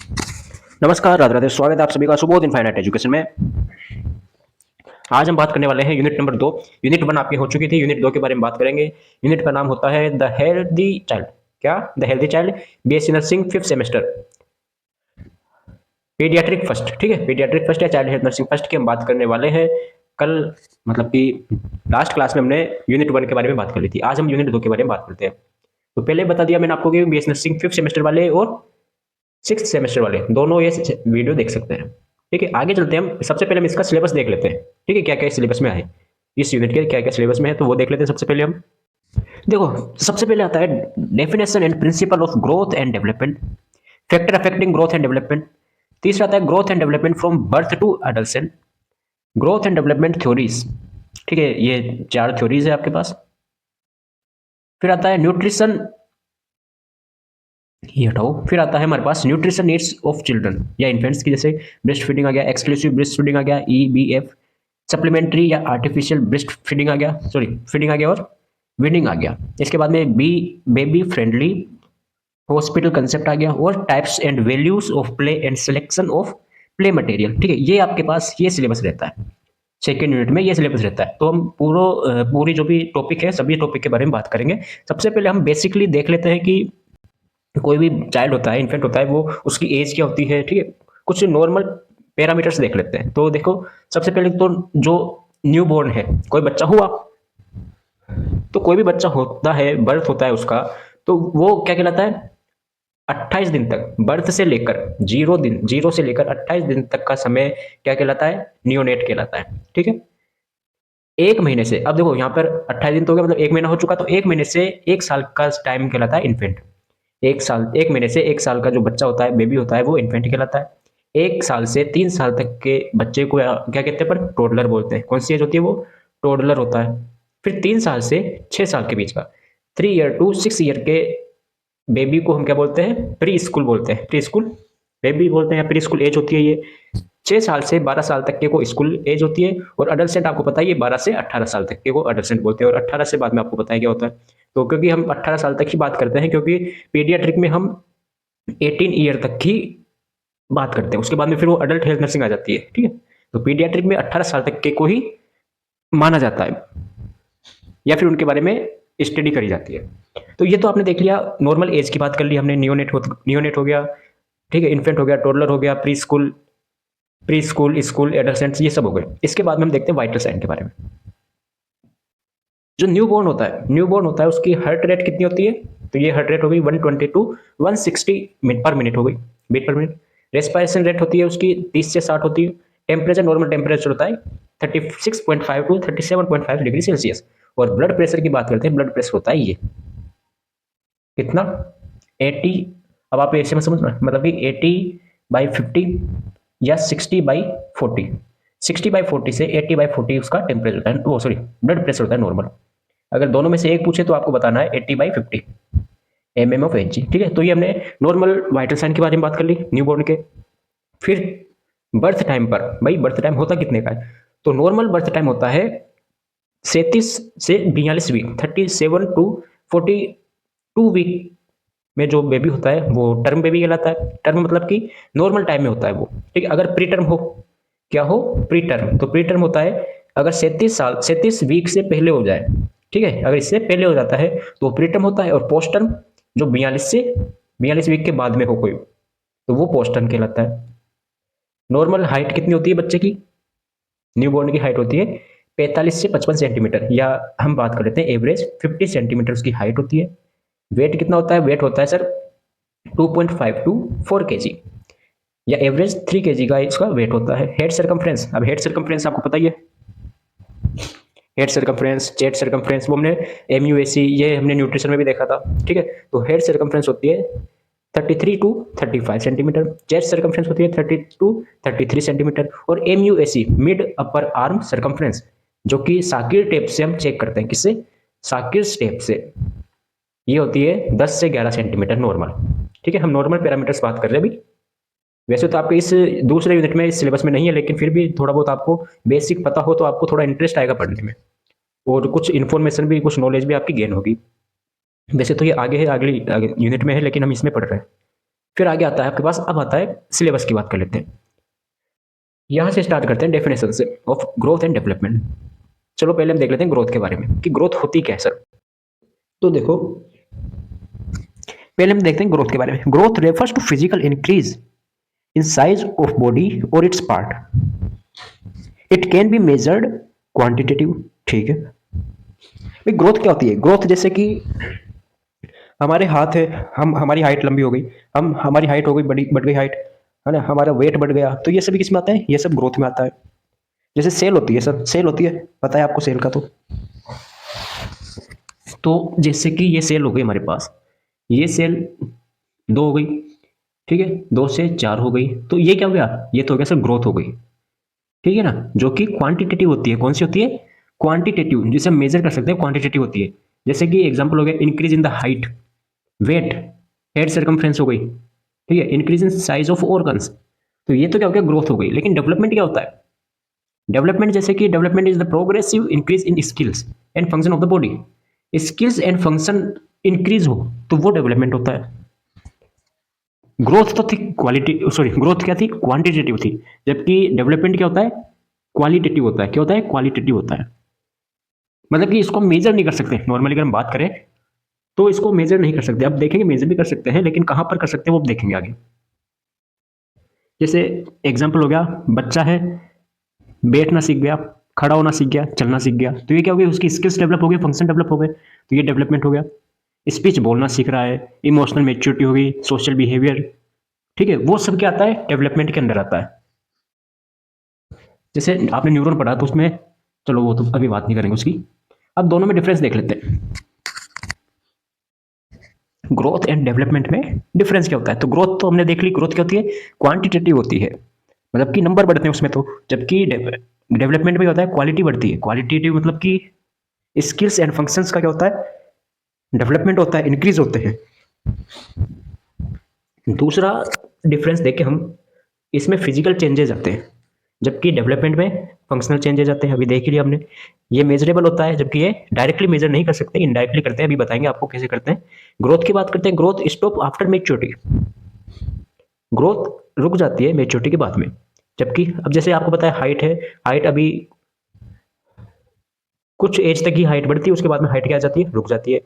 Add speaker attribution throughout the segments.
Speaker 1: नमस्कार, राधे राधे। स्वागत है आप सभी का सुबोध इनफाइनाइट एजुकेशन में। आज हम बात करने वाले हैं यूनिट नंबर 2। यूनिट 1 आपकी हो चुकी थी, यूनिट 2 के बारे में बात करेंगे। यूनिट का नाम होता है द हेल्दी चाइल्ड। क्या? The healthy child, BSc nursing 5th semester, paediatric first. ठीक है, पीडियाट्रिक फर्स्ट या चाइल्ड हेल्थ नर्सिंग फर्स्ट की हम बात करने वाले हैं। कल मतलब कि लास्ट क्लास में हमने यूनिट 1 के बारे में बात कर ली थी। आज हम यूनिट 2 के बारे में बात करते हैं। तो पहले बता दिया मैंने आपको कि बीएससी नर्सिंग 5th सेमेस्टर वाले और 6th सेमेस्टर वाले दोनों ये वीडियो देख सकते हैं। ठीक है, आगे चलते हैं। हम सबसे पहले हम इसका सिलेबस देख लेते हैं। ठीक है, क्या क्या सिलेबस में आए, इस यूनिट के क्या क्या सिलेबस में है, तो वो देख लेते हैं। सबसे पहले हम देखो, सबसे पहले आता है definition and principle of growth and development, factor affecting growth and development. तीसरा आता है growth and development from birth to adolescent, growth and development theories. ठीक है, ये 4 थ्योरीज है आपके पास। फिर आता है न्यूट्रिशन, ये हटाओ। फिर आता है हमारे पास न्यूट्रिशन नीड्स ऑफ चिल्ड्रन या इन्फेंट्स की, जैसे ब्रेस्ट फीडिंग आ गया, एक्सक्लूसिव ब्रेस्ट फीडिंग आ गया, EBF, सप्लीमेंट्री या आर्टिफिशियल ब्रेस्ट फीडिंग आ गया, सॉरी फीडिंग आ गया, और वीडिंग आ गया। इसके बाद में बेबी फ्रेंडली हॉस्पिटल कंसेप्ट आ गया, और types and values of play and selection of play material. ठीक है, ये आपके पास ये सिलेबस रहता है। सेकेंड यूनिट में ये सिलेबस रहता है। तो हम पूरी जो भी टॉपिक है, सभी टॉपिक के बारे में बात करेंगे। सबसे पहले हम बेसिकली देख लेते हैं कि कोई भी चाइल्ड होता है, इन्फेंट होता है, वो उसकी एज क्या होती है। ठीक है, कुछ नॉर्मल पैरामीटर्स देख लेते हैं। तो देखो, सबसे पहले तो जो न्यू बॉर्न है, कोई बच्चा हुआ, तो कोई भी बच्चा होता है, बर्थ होता है उसका, तो वो क्या कहलाता है? 28 दिन तक, बर्थ से लेकर 0 से लेकर 28 दिन तक का समय क्या कहलाता है? नियोनेट कहलाता है। ठीक है, एक महीने से, अब देखो यहाँ पर 28 दिन तो हो गया, मतलब एक महीना हो चुका, तो एक महीने से 1 साल का टाइम कहलाता है इन्फेंट। 1 साल, 1 महीने से 1 साल का जो बच्चा होता है, बेबी होता है, वो इन्फेंट कहलाता है। 1 साल से 3 साल तक के बच्चे को क्या कहते हैं? पर टोडलर बोलते हैं। कौन सी एज होती है? वो टोडलर होता है। फिर 3 साल से 6 साल के बीच का, 3 ईयर टू 6 ईयर के बेबी को हम क्या बोलते हैं? प्री स्कूल बोलते हैं। प्री स्कूल बेबी बोलते हैं या प्री स्कूल एज होती है ये। 6 साल से 12 साल तक के को स्कूल एज होती है। और अडल्सेंट आपको पता है, ये 12 से 18 साल तक के को अडल्सेंट बोलते हैं। और 18 से बाद में आपको पता है क्या होता है। तो क्योंकि हम 18 साल तक ही बात करते हैं, क्योंकि पीडियाट्रिक में हम 18 ईयर तक की बात करते हैं, उसके बाद में फिर वो अडल्ट हेल्थ नर्सिंग आ जाती है। ठीक है, तो पीडियाट्रिक में 18 साल तक के को ही माना जाता है, या फिर उनके बारे में स्टडी करी जाती है। तो ये तो आपने देख लिया, नॉर्मल एज की बात कर ली हमने। नियोनेट हो गया, ठीक है, इन्फेंट हो गया, टोडलर हो गया, प्री स्कूल, स्कूल, एडolescents, ये सब हो गए। इसके बाद में हम देखते हैं वाइटल साइन के बारे में। जो न्यू बॉर्न होता है उसकी हार्ट रेट कितनी होती है? तो ये हार्ट रेट हो गई 120 टू 160 पर मिनट हो गई, बीट पर मिनट। रेस्पिरेशन रेट होती है उसकी 30 से 60 होती है। टेम्परेचर, नॉर्मल टेम्परेचर होता है 36.5 टू 37.5 डिग्री सेल्सियस। और ब्लड प्रेशर की बात करते हैं, ब्लड प्रेशर होता है ये कितना? 80। अब आप ऐसे में समझना, मतलब कि 80/50 या 60/40। 60/40 से 80/40 उसका टेम्परेचर होता है, वो सॉरी ब्लड प्रेशर होता है नॉर्मल। अगर दोनों में से एक पूछे तो आपको बताना है 80/50 mm/Hg। ठीक है, तो ये हमने नॉर्मल वाइटल साइन के बारे में बात कर ली न्यूबॉर्न के। फिर बर्थ टाइम पर, भाई बर्थ टाइम होता कितने का है? तो नॉर्मल बर्थ टाइम होता है 37 से 42 वीक, 37 टू 42 वीक में जो बेबी होता है वो टर्म बेबी कहलाता है। टर्म मतलब कि नॉर्मल टाइम में होता है वो। ठीक है, अगर प्री टर्म हो, क्या हो? Pre term. तो प्री टर्म होता है अगर 37 वीक से पहले हो जाए। ठीक है, अगर इससे पहले हो जाता है तो प्री टर्म होता है। और पोस्ट टर्म जो 42 वीक के बाद में हो कोई, तो वो पोस्ट टर्म कहलाता है। नॉर्मल हाइट कितनी होती है बच्चे की? न्यूबॉर्न की हाइट होती है 45 से 55 सेंटीमीटर, या हम बात कर लेते हैं एवरेज 50 सेंटीमीटर उसकी हाइट होती है। वेट कितना होता है? वेट होता है सर 2.5 टू 4 kg, या एवरेज 3 kg का इसका वेट होता है। हेड सर्कमफ्रेंस, अब हेड सर्कमफ्रेंस आपको पता ही है। हेड सर्कमफ्रेंस, चेस्ट सर्कमफ्रेंस, वो हमने MUAC, ये हमने न्यूट्रिशन में भी देखा था। ठीक है, तो हेड सर्कमफ्रेंस होती है 33 टू 35 सेंटीमीटर। चेस्ट सर्कमफ्रेंस होती है 30 टू 33 सेंटीमीटर। और MUAC mid upper arm circumference, जो कि साकिर टेप से हम चेक करते हैं। किससे? साकिर टेप से। ये होती है 10 से 11 सेंटीमीटर नॉर्मल। ठीक है, हम नॉर्मल पैरामीटर्स बात कर रहे हैं अभी। वैसे तो आपके इस दूसरे यूनिट में, इस सिलेबस में नहीं है, लेकिन फिर भी थोड़ा बहुत आपको बेसिक पता हो तो आपको थोड़ा इंटरेस्ट आएगा पढ़ने में, और कुछ इन्फॉर्मेशन भी, कुछ नॉलेज भी आपकी गेन होगी। वैसे तो ये आगे है, अगली यूनिट में है, लेकिन हम इसमें पढ़ रहे हैं। फिर आगे आता है आपके पास, अब आता है सिलेबस की बात कर लेते हैं। यहाँ से स्टार्ट करते हैं डेफिनेशन से ऑफ ग्रोथ एंड डेवलपमेंट। चलो पहले हम देख लेते हैं ग्रोथ के बारे में कि ग्रोथ होती क्या है सर। तो देखो पहले हम देखते हैं ग्रोथ के बारे में। Growth refers to physical increase in size of body और its part. It can be measured quantitative. ठीक है भाई, ग्रोथ क्या होती है? ग्रोथ जैसे कि हमारे हाथ है, हम हमारी हाइट लंबी हो गई, हम हमारी हाइट हो गई बड़ी, बढ़ गई हाइट, है ना, हमारा वेट बढ़ गया, तो ये सभी किस में आता है? ये सब ग्रोथ में आता है। जैसे सेल होती है सर, सेल होती है, पता है आपको सेल का? तो जैसे कि ये सेल हो गई हमारे पास, ये सेल दो हो गई, ठीक है, दो से चार हो गई, तो ये क्या हो गया? ये तो हो गया सर ग्रोथ हो गई, ठीक है ना, जो कि क्वांटिटेटिव होती है। कौन सी होती है? क्वांटिटेटिव, जिसे हम मेजर कर सकते हैं, क्वांटिटेटिव होती है। जैसे कि एग्जांपल हो गया increase in the height, weight, head circumference हो गई, ठीक है, increase in size of organs, तो ये तो क्या हो गया? ग्रोथ हो गई। लेकिन डेवलपमेंट क्या होता है? डेवलपमेंट जैसे कि development is the progressive increase in skills and function of the body. Skills and function increase हो तो वो डेवलपमेंट होता है। ग्रोथ तो थी क्वालिटी, सॉरी, ग्रोथ क्या थी? क्वांटिटेटिव थी, जबकि डेवलपमेंट क्या होता है? क्वालिटेटिव होता है। क्या होता है? क्वालिटेटिव होता है। मतलब कि इसको मेजर नहीं कर सकते नॉर्मली, अगर हम बात करें तो इसको मेजर नहीं कर सकते। अब देखेंगे मेजर भी कर सकते हैं, लेकिन कहां पर कर सकते हैं वो अब देखेंगे आगे। जैसे एग्जांपल हो गया, बच्चा है, बैठना सीख गया, खड़ा होना सीख गया, चलना सीख गया, तो ये क्या हो गया? उसकी स्किल्स डेवलप हो गई, फंक्शन डेवलप हो गए, तो ये डेवलपमेंट हो गया। स्पीच बोलना सीख रहा है, इमोशनल मेच्योरिटी हो गई, सोशल बिहेवियर, ठीक है, वो सब क्या आता है? डेवलपमेंट के अंदर आता है। जैसे आपने न्यूरॉन पढ़ा तो उसमें, चलो वो तो अभी बात नहीं करेंगे उसकी। अब दोनों में डिफरेंस देख लेते हैं। ग्रोथ एंड डेवलपमेंट में डिफरेंस क्या होता है? तो ग्रोथ तो हमने देख ली, ग्रोथ क्या होती है? क्वांटिटेटिव होती है, मतलब कि नंबर बढ़ते हैं उसमें, तो जबकि डेवलपमेंट में होता है क्वालिटी बढ़ती है। क्वालिटेटिव मतलब कि स्किल्स एंड फंक्शंस का क्या होता है? डेवलपमेंट होता है, इंक्रीज होते हैं। दूसरा डिफरेंस देखें हम, इसमें फिजिकल चेंजेस आते हैं, जबकि डेवलपमेंट में फंक्शनल चेंजेस आते हैं। अभी देख लिया हमने, ये मेजरेबल होता है, जबकि ये डायरेक्टली मेजर नहीं कर सकते, इनडायरेक्टली करते हैं। अभी बताएंगे आपको कैसे करते हैं। ग्रोथ की बात करते हैं। Growth stop after maturity, growth रुक जाती है मेच्योरिटी के बाद में। जबकि अब जैसे आपको पता है हाइट है, हाइट अभी कुछ एज तक ही हाइट बढ़ती है, उसके बाद में हाइट क्या आ जाती है? रुक जाती है,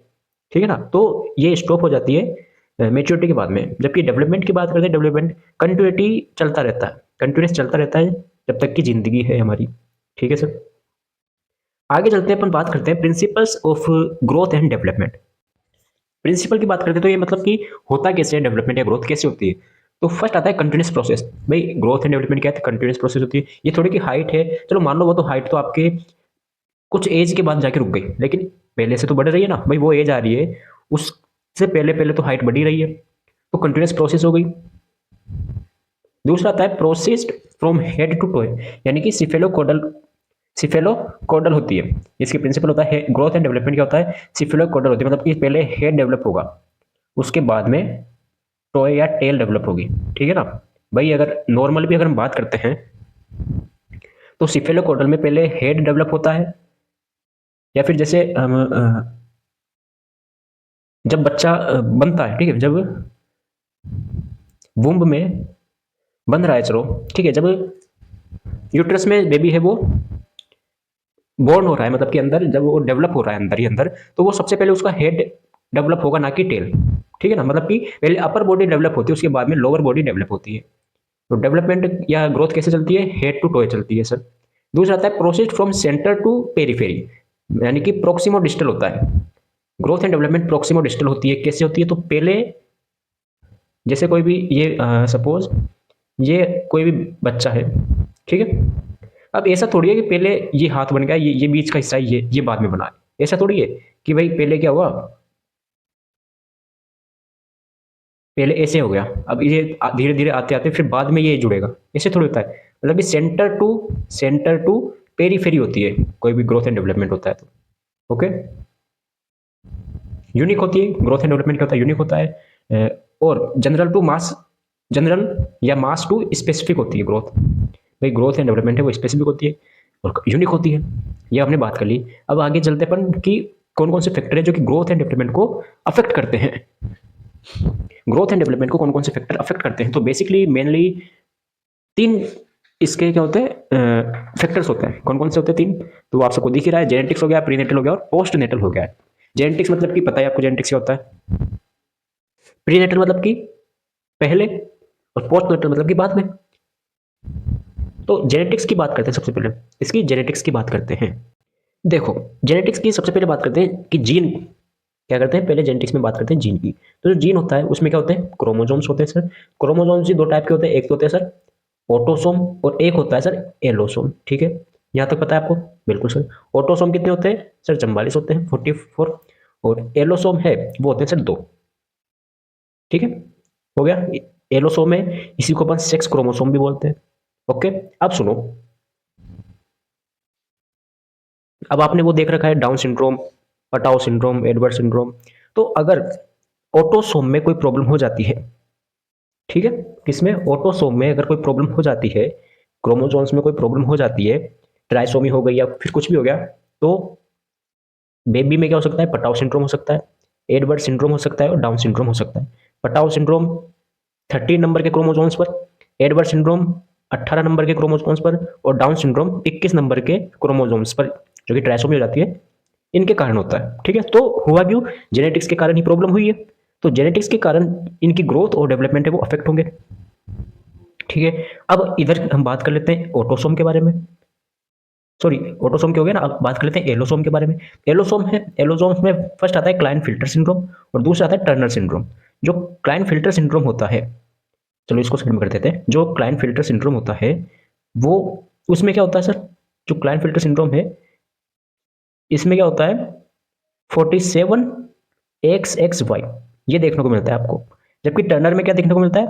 Speaker 1: ठीक है ना, तो ये स्टॉप हो जाती है मेच्योरिटी के बाद में। जबकि डेवलपमेंट की बात करते हैं, डेवलपमेंट कंटिन्यूटी चलता रहता है, कंटिन्यूस चलता रहता है जब तक की जिंदगी है हमारी, ठीक है सर। आगे चलते हैं, अपन बात करते हैं principles of growth and development. Principle की बात करते हैं तो ये मतलब कि होता कैसे है डेवलपमेंट या ग्रोथ कैसे होती है। तो फर्स्ट आता है कंटिन्यूस प्रोसेस। भाई ग्रोथ एंड डेवलपमेंट क्या है? कंटिन्यूस प्रोसेस होती है। ये थोड़ी कि हाइट है, चलो मान लो वो तो हाइट तो आपके कुछ एज के बाद जाके रुक गई, लेकिन पहले से तो बढ़ रही है ना भाई, वो एज आ रही है, उससे पहले पहले तो हाइट बढ़ी रही है, तो कंटिन्यूस प्रोसेस हो गई। दूसरा आता है प्रोसेस्ड फ्रॉम हेड टू टोए, यानी कि सिफेलोकोडल होती है। इसकी प्रिंसिपल होता है ग्रोथ एंड डेवलपमेंट क्या होता है? सिफेलोकोडल होती है, मतलब कि पहले हेड डेवलप होगा, उसके बाद में टोए या टेल डेवलप होगी, ठीक है ना। भाई अगर नॉर्मल भी अगर हम बात करते हैं तो सिफेलोकोडल में पहले हेड डेवलप होता है, या फिर जैसे जब बच्चा बनता है, ठीक है, जब वुम्ब में बन रहा है, चलो ठीक है, जब यूट्रस में बेबी है वो बोर्न हो रहा है, मतलब कि अंदर जब वो डेवलप हो रहा है अंदर ही अंदर, तो वो सबसे पहले उसका हेड डेवलप होगा, ना कि टेल, ठीक है ना। मतलब कि पहले अपर बॉडी डेवलप होती है, उसके बाद में लोअर बॉडी डेवलप होती है। तो डेवलपमेंट या ग्रोथ कैसे चलती है? हेड टू टोए चलती है सर। दूसरा आता है process from centre to periphery, यानी कि प्रोक्सिमो डिस्टल होता है। Growth and development proximodistal होती है। कैसे होती है? तो पहले जैसे कोई भी ये सपोज ये कोई भी बच्चा है, ठीक है, अब ऐसा थोड़ी है कि पहले ये हाथ बन गया, ये बीच का हिस्सा है, ये बाद में बना है। ऐसा थोड़ी है कि भाई पहले क्या हुआ, पहले ऐसे हो गया, अब ये धीरे धीरे आते आते फिर बाद में ये जुड़ेगा, ऐसे थोड़ी होता है। मतलब कि सेंटर टू पेरीफेरी होती है कोई भी ग्रोथ एंड डेवलपमेंट होता है तो, ओके। यूनिक होती है ग्रोथ एंड डेवलपमेंट, क्या होता है? यूनिक होता है। और जनरल टू मास, जनरल या मास टू स्पेसिफिक होती है ग्रोथ। भाई ग्रोथ एंड डेवलपमेंट है वो स्पेसिफिक होती है और यूनिक होती है, ये हमने बात कर ली। अब आगे चलते अपन कि कौन कौन से फैक्टर है जो कि ग्रोथ एंड डेवलपमेंट को अफेक्ट करते हैं। ग्रोथ एंड डेवलपमेंट को कौन कौन से फैक्टर अफेक्ट करते हैं, तो बेसिकली मेनली 3 इसके क्या होते हैं फैक्टर्स होते हैं। कौन कौन से होते हैं 3? तो वो आप सबको दिख ही रहा है, जेनेटिक्स हो गया, प्रीनेटल हो गया और पोस्ट नेटल हो गया है। जेनेटिक्स मतलब कि पता है आपको जेनेटिक्स क्या होता है। प्रीनेटल मतलब कि पहले, और पोस्ट नेटल मतलब कि बाद में। तो जेनेटिक्स की बात करते हैं सबसे पहले, इसकी जेनेटिक्स की बात करते हैं। देखो, जेनेटिक्स की सबसे पहले बात करते हैं कि जीन क्या करते हैं, पहले जेनेटिक्स में बात करते हैं जीन की। तो जो जीन होता है उसमें क्या होते हैं, क्रोमोसोम्स होते हैं सर। क्रोमोसोम्स ही 2 टाइप के होते हैं, एक तो होते हैं सर ऑटोसोम और एक होता है सर एलोसोम। ठीक है, यहाँ तक पता है आपको? बिल्कुल सर। ऑटोसोम कितने होते हैं सर? 44 होते हैं, 44। और एलोसोम है वो होते हैं सर 2। ठीक है, हो गया। एलोसोम है, इसी को अपन सेक्स क्रोमोसोम भी बोलते हैं। ओके, अब सुनो, अब आपने वो देख रखा है Down syndrome, Patau syndrome, Edward syndrome. तो अगर ऑटोसोम में कोई प्रॉब्लम हो जाती है, ठीक है, किसमें? ऑटोसोम में अगर कोई प्रॉब्लम हो जाती है, क्रोमोसोम्स में कोई प्रॉब्लम हो जाती है, ट्राइसोमी हो गई या फिर कुछ भी हो गया, तो बेबी में क्या हो सकता है? पटाओ सिंड्रोम हो सकता है, एडवर्ड सिंड्रोम हो सकता है और डाउन सिंड्रोम हो सकता है। पटाओ सिंड्रोम 13 नंबर के क्रोमोसोम्स पर, एडवर्ड सिंड्रोम 18 नंबर के क्रोमोसोम्स पर और डाउन सिंड्रोम 21 नंबर के क्रोमोसोम्स पर, जो कि ट्राइसोमी हो जाती है, इनके कारण होता है। ठीक है, तो हुआ क्यों? जेनेटिक्स के कारण ही प्रॉब्लम हुई है। तो जेनेटिक्स के कारण इनकी ग्रोथ और डेवलपमेंट है वो अफेक्ट होंगे। ठीक है, अब इधर हम बात कर लेते हैं ऑटोसोम के बारे में। सॉरी, ऑटोसोम के हो गया ना, अब बात कर लेते हैं एलोसोम के बारे में। एलोसोम है, एलोसोम में फर्स्ट आता है क्लाइन फिल्टर सिंड्रोम और दूसरा आता है टर्नर सिंड्रोम। जो क्लाइन फिल्टर सिंड्रोम होता है, चलो इसको साइड में कर देते हैं। जो क्लाइन फिल्टर सिंड्रोम होता है वो, उसमें क्या होता है सर? जो क्लाइन फिल्टर सिंड्रोम है, इसमें क्या होता है? 47XXY ये देखने को मिलता है आपको। जबकि टर्नर में क्या देखने को मिलता है?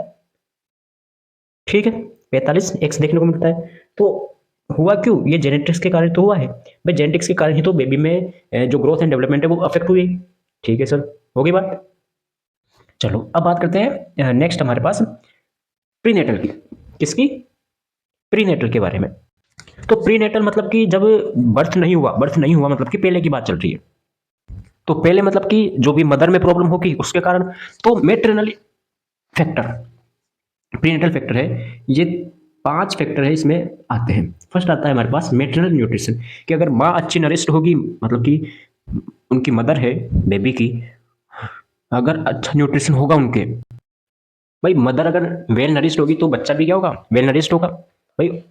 Speaker 1: ठीक है, 45X देखने को मिलता है। तो हुआ क्यों? ये जेनेटिक्स के कारण तो हुआ है भाई, जेनेटिक्स के कारण ही तो बेबी में जो ग्रोथ एंड डेवलपमेंट है वो अफेक्ट हुई। ठीक है सर, हो गई बात। चलो अब बात करते हैं नेक्स्ट हमारे पास प्रीनेटल की। किसकी? प्रीनेटल के बारे में। तो प्रीनेटल मतलब कि जब बर्थ नहीं हुआ मतलब कि पहले की बात चल रही है। तो पहले मतलब कि जो भी मदर में प्रॉब्लम होगी उसके कारण, तो मेटरनल फैक्टर, प्रीनेटल फैक्टर है, ये 5 फैक्टर है इसमें आते हैं। फर्स्ट आता है हमारे पास मेटरनल न्यूट्रिशन, कि अगर माँ अच्छी नरिश्ड होगी, मतलब कि उनकी मदर है बेबी की, अगर अच्छा न्यूट्रिशन होगा उनके, भाई मदर अगर वेल नरिश्ड होगी तो बच्चा भी क्या होगा? वेल नरिश्ड होगा। भाई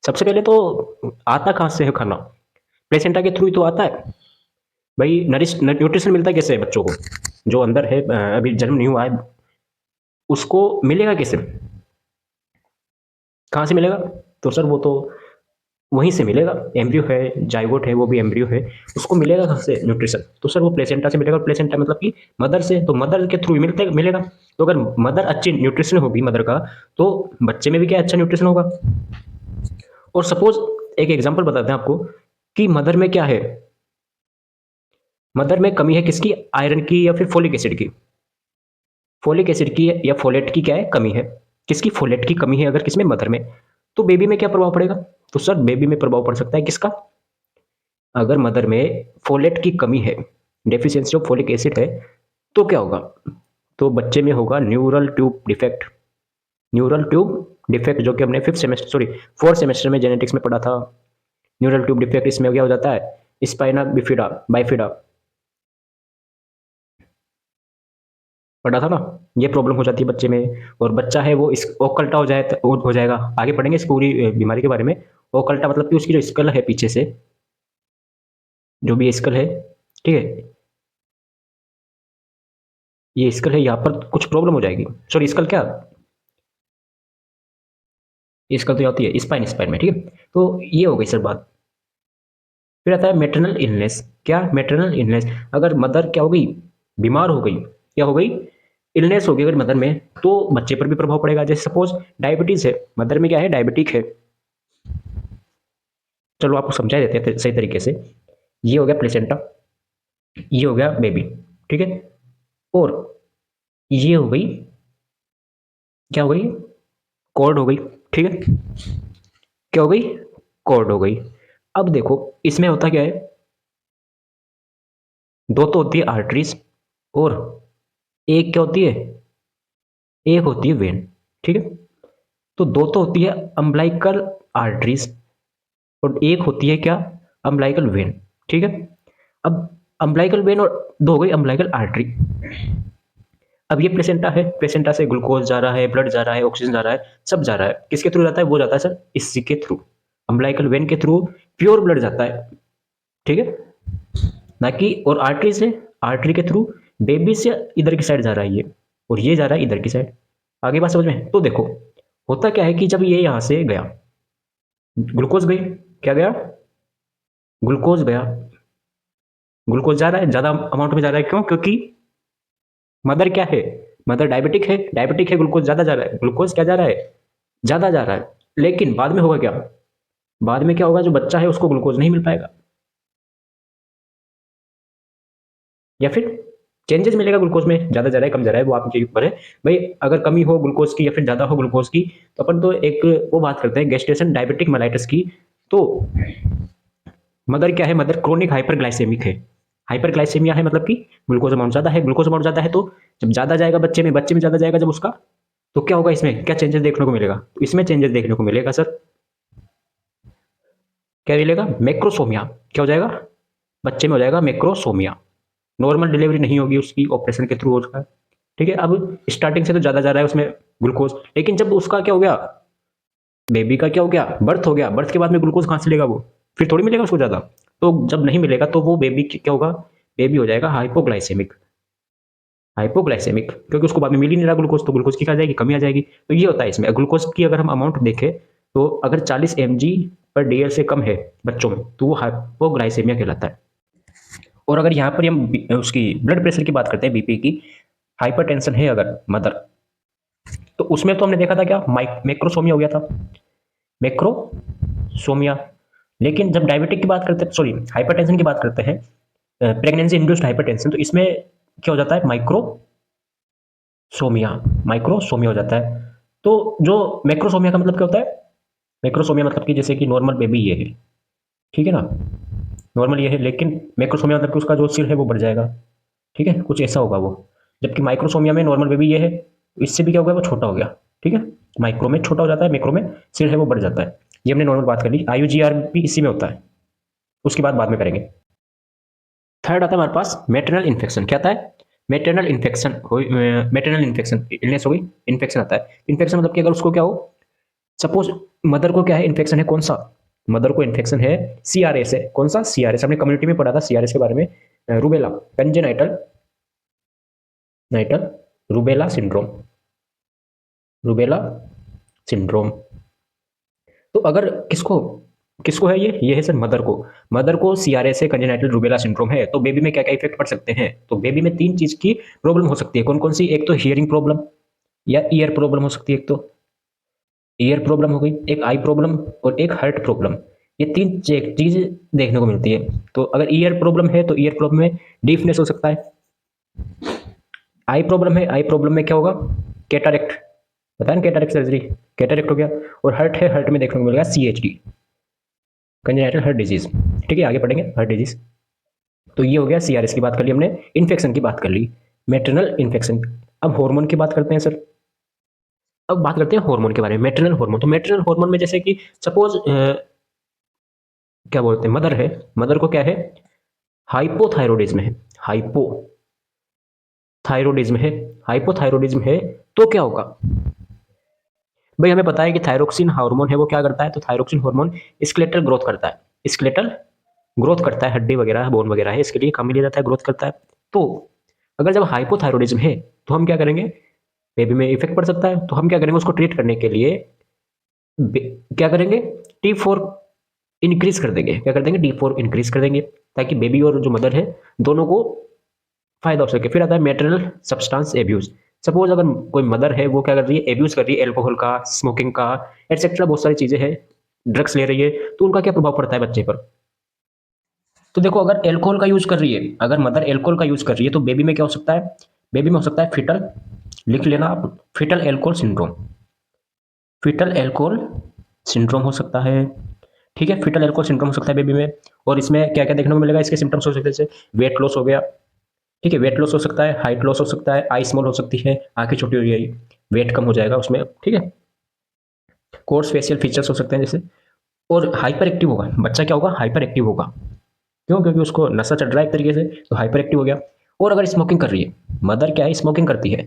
Speaker 1: सबसे पहले तो आता कहाँ से है खाना? प्लेसेंटा के थ्रू ही तो आता है। भाई नरिश न्यूट्रिशन मिलता है कैसे है बच्चों को? जो अंदर है अभी जन्म नहीं हुआ है, उसको मिलेगा कैसे? कहाँ से मिलेगा? तो सर वो तो वहीं से मिलेगा। एम्ब्रियो है, जाइगोट है, वो भी एम्ब्रियो है, उसको मिलेगा कहाँ से न्यूट्रिशन? तो सर वो प्लेसेंटा से मिलेगा। प्लेसेंटा मतलब कि मदर से, तो मदर के थ्रू ही मिलेगा। तो अगर मदर अच्छी न्यूट्रिशन होगी मदर का, तो बच्चे में भी क्या अच्छा न्यूट्रिशन होगा। और सपोज एक एग्जांपल बताते हैं आपको कि मदर में क्या है, मदर में कमी है किसकी? आयरन की या फिर फोलिक एसिड की। फोलिक एसिड की या फोलेट की क्या है? कमी है। किसकी? फोलेट की कमी है अगर किसमें? मदर में। तो बेबी में क्या प्रभाव पड़ेगा? तो सर बेबी में प्रभाव पड़ सकता है किसका? अगर मदर में फोलेट की कमी है, डेफिशिएंसी ऑफ फोलिक एसिड है, तो क्या होगा? तो बच्चे में होगा neural tube defect. Neural tube defect जो कि हमने 5th semester, sorry 4th semester में जेनेटिक्स में पढ़ा था। न्यूरल ट्यूब डिफेक्ट, इसमें क्या हो जाता है? स्पाइना बिफिडा बाइफिडा पढ़ा था ना, ये प्रॉब्लम हो जाती है बच्चे में। और बच्चा है वो इस ओकल्टा हो जाएगा। आगे पढ़ेंगे इस पूरी बीमारी के बारे में। ओकल्टा मतलब कि उसकी जो स्कल है पीछे से, जो भी स्कल है, ठीक है, ये स्कल है, यहाँ पर कुछ प्रॉब्लम हो जाएगी। सॉरी स्कल क्या, स्कल तो होती है स्पाइन, स्पाइन में। ठीक है, तो ये हो गई सर बात। फिर आता है मेटरनल इलनेस। क्या? Maternal illness. अगर मदर क्या हो गई? बीमार हो गई। क्या हो गई? इलनेस हो गई अगर मदर में, तो बच्चे पर भी प्रभाव पड़ेगा। जैसे सपोज डायबिटीज है, मदर में क्या है? डायबिटिक है। चलो आपको समझा देते हैं सही तरीके से। ये हो गया प्लेसेंटा, ये हो गया बेबी, ठीक है, और ये हो गई, क्या हो गई? कॉर्ड हो गई। ठीक है, क्या हो गई? कॉर्ड हो गई। अब देखो इसमें होता क्या है, दो तो होती है आर्टरीज और एक क्या होती है? एक होती है वेन, ठीक है। तो दो तो होती है अम्बलाइकल आर्टरीज और एक होती है क्या, अम्बलाइकल वेन, ठीक है। अब अम्बलाइकल वेन और दो हो गई अम्बलाइकल आर्टरी। अब ये प्लेसेंटा है, प्लेसेंटा से ग्लूकोज जा रहा है, ब्लड जा रहा है, ऑक्सीजन जा रहा है, सब जा रहा है। किसके थ्रू जाता है, वो जाता है सर इसी के थ्रू, अम्बलाइकल वेन के थ्रू प्योर ब्लड जाता है, ठीक है। ना कि और आर्टरी से, आर्टरी के थ्रू बेबी से इधर की साइड जा रहा है ये, और ये जा रहा है इधर की साइड। आगे बात समझ में? तो देखो होता क्या है कि जब ये यहां से गया, ग्लूकोज गई, क्या गया, ग्लूकोज गया, ग्लूकोज जा रहा है, ज्यादा अमाउंट में जा रहा है, क्यों, क्योंकि मदर क्या है, मदर डायबिटिक है, डायबिटिक है, ग्लूकोज ज्यादा जा रहा है, ग्लूकोज क्या जा रहा है, ज्यादा जा रहा है। लेकिन बाद में होगा क्या, बाद में क्या होगा, जो बच्चा है उसको ग्लूकोज नहीं मिल पाएगा, या फिर चेंजेस मिलेगा ग्लूकोज में, ज्यादा जा रहा है कम जा रहा है वो आपके ऊपर है भाई। अगर कमी हो ग्लूकोज की या फिर ज्यादा हो ग्लूकोज की, तो अपन तो एक वो बात करते हैं गेस्टेशन डायबिटिक मेलाइटिस की। तो मदर क्या है, मदर क्रोनिक हाइपरग्लाइसेमिक है। हाइपरग्लाइसेमिया है मतलब कि ग्लूकोज अमाउंट ज्यादा है, ग्लूकोज अमाउंट ज्यादा है, तो जब ज्यादा जाएगा बच्चे में ज्यादा जाएगा जब उसका, तो क्या होगा, इसमें क्या चेंजेस देखने को मिलेगा, तो इसमें चेंजेस देखने को मिलेगा सर, क्या मिलेगा, मैक्रोसोमिया, क्या हो जाएगा, बच्चे में हो जाएगा मैक्रोसोमिया। नॉर्मल डिलीवरी नहीं होगी उसकी, ऑपरेशन के थ्रू होगा, ठीक है। अब स्टार्टिंग से तो ज्यादा जा रहा है उसमें ग्लूकोज, लेकिन जब उसका क्या हो गया, बेबी का क्या हो गया, बर्थ हो गया, बर्थ के बाद में ग्लूकोज कहाँ से लेगा वो, फिर थोड़ी मिलेगा उसको ज्यादा। तो जब नहीं मिलेगा तो वो बेबी क्या होगा, बेबी हो जाएगा हाइपोग्लाइसेमिक, हाइपोग्लाइसेमिक, क्योंकि उसको बाद में मिल ही नहीं रहा ग्लूकोज, तो ग्लूकोज की क्या आ जाएगी, कमी आ जाएगी। तो ये होता है इसमें। ग्लूकोज की अगर हम अमाउंट देखें, तो अगर 40 mg पर डीएल से कम है बच्चों में, तो वो हाइपोग्लाइसेमिया कहलाता है। और अगर यहाँ पर हम उसकी ब्लड प्रेशर की बात करते हैं, बीपी की, हाइपरटेंशन है अगर मदर, तो उसमें तो हमने देखा था क्या, मैक्रोसोमिया हो गया था, मैक्रोसोमिया। लेकिन जब डायबिटिक की बात करते हैं, सॉरी हाइपरटेंशन की बात करते हैं, प्रेगनेंसी इंड्यूस्ड हाइपरटेंशन, तो इसमें क्या हो जाता है, माइक्रोसोमिया, माइक्रोसोमिया हो जाता है। तो जो मैक्रोसोमिया का मतलब क्या होता है, मैक्रोसोमिया मतलब कि जैसे कि नॉर्मल बेबी ये है, ठीक है ना, नॉर्मल ये है, लेकिन मैक्रोसोमिया मतलब कि उसका जो सिर है वो बढ़ जाएगा, ठीक है, कुछ ऐसा होगा वो। जबकि माइक्रोसोमिया में नॉर्मल बेबी ये है, इससे भी क्या हो गया, वो छोटा हो गया, ठीक है। माइक्रो में छोटा हो जाता है, मैक्रो में सिर है वो बढ़ जाता है। ये हमने नॉर्मल बात कर ली, आईयूजीआर भी इसी में होता है, उसकी बात बाद में करेंगे। थर्ड आता है हमारे पास मेटरनल इन्फेक्शन, क्या आता है, maternal infection, maternal infection, illness हो गई, इन्फेक्शन आता है। इन्फेक्शन मतलब कि अगर उसको क्या हो, सपोज मदर को क्या है, इन्फेक्शन है, कौन सा, मदर को इन्फेक्शन है सीआरएस है, कौन सा, सीआरएस, हमने कम्युनिटी में पढ़ा था सीआरएस के बारे में, रूबेला, कंजेनाइटल नाइटल रूबेला सिंड्रोम, रूबेला सिंड्रोम। तो अगर किसको, किसको है ये है सर मदर को, मदर को सीआरएस है, कंजेनाइटल रूबेला सिंड्रोम है, तो बेबी में क्या क्या इफेक्ट पड़ सकते हैं, तो बेबी में तीन चीज की प्रॉब्लम हो सकती है, कौन कौन सी, एक तो हियरिंग प्रॉब्लम या ईयर प्रॉब्लम हो सकती है, एक तो ईयर प्रॉब्लम हो गई, एक आई प्रॉब्लम और एक हार्ट प्रॉब्लम, ये तीन चीज देखने को मिलती है। तो अगर ईयर प्रॉब्लम है तो ईयर प्रॉब्लम में डीफनेस हो सकता है, आई प्रॉब्लम है, आई प्रॉब्लम में क्या होगा, कैटारेक्ट, पता है ना, कैटारेक्ट सर्जरी, कैटारेक्ट हो गया। और हर्ट है, हर्ट में देखने को मिलेगा सीएचडी, कंजेनाइटल हर्ट डिजीज, ठीक है, आगे पढ़ेंगे हर्ट डिजीज। तो ये हो गया सीआरएस की बात कर ली हमने, इन्फेक्शन की बात कर ली, मेटरनल इन्फेक्शन। अब हार्मोन की बात करते हैं सर, अब बात करते हैं हार्मोन के बारे में, मेटरनल हार्मोन। तो मेटरनल हार्मोन में जैसे कि सपोज क्या बोलते हैं, मदर है, मदर को क्या है, हाइपोथायरोडिज्म है, हाइपोथायरोडिज्म है, हाइपोथायरोडिज्म है, तो क्या होगा भाई, हमें पता है कि थायरोक्सिन हार्मोन है वो क्या करता है, तो थायरोक्सिन हार्मोन स्केलेटल ग्रोथ करता है, स्केलेटल ग्रोथ करता है, हड्डी वगैरह बोन वगैरह है इसके लिए काम में लिया जाता है, ग्रोथ करता है। तो अगर जब हाइपोथायरोडिज्म है तो हम क्या करेंगे, बेबी में इफेक्ट पड़ सकता है, तो हम क्या करेंगे, उसको ट्रीट करने के लिए क्या करेंगे, T4 इंक्रीज कर देंगे, क्या कर देंगे, T4 इंक्रीज कर देंगे, ताकि बेबी और जो मदर है दोनों को फायदा हो सके। फिर आता है मेटरनल सब्सटेंस एब्यूज। सपोज अगर कोई मदर है वो क्या कर रही है, एब्यूज कर रही है एल्कोहल का, स्मोकिंग का, एटसेट्रा, बहुत सारी चीजें हैं, ड्रग्स ले रही है, तो उनका क्या प्रभाव पड़ता है बच्चे पर। तो देखो अगर एल्कोहल का यूज कर रही है, अगर मदर एल्कोहल का यूज कर रही है, तो बेबी में क्या हो सकता है, बेबी में हो सकता है फिटल, लिख लेना आप, foetal alcohol syndrome, foetal alcohol syndrome हो सकता है, ठीक है, फिटल एल्कोहल सिंड्रोम हो सकता है बेबी में। और इसमें क्या क्या देखने को मिलेगा, इसके सिम्टम्स हो सकते हैं जैसे वेट लॉस हो गया, ठीक है, वेट लॉस हो सकता है, हाइट लॉस हो सकता है, आई स्मॉल हो सकती है, आंखें छोटी हो जाएगी, वेट कम हो जाएगा उसमें, ठीक है। कोर्स फेशियल फीचर्स हो सकते हैं जैसे, और हाइपर एक्टिव होगा बच्चा, क्या होगा, हाइपर एक्टिव होगा। क्यों? क्योंकि उसको नशा चढ़ रहा है एक तरीके से, तो हाइपर एक्टिव हो गया। और अगर स्मोकिंग कर रही है मदर, क्या है, स्मोकिंग करती है,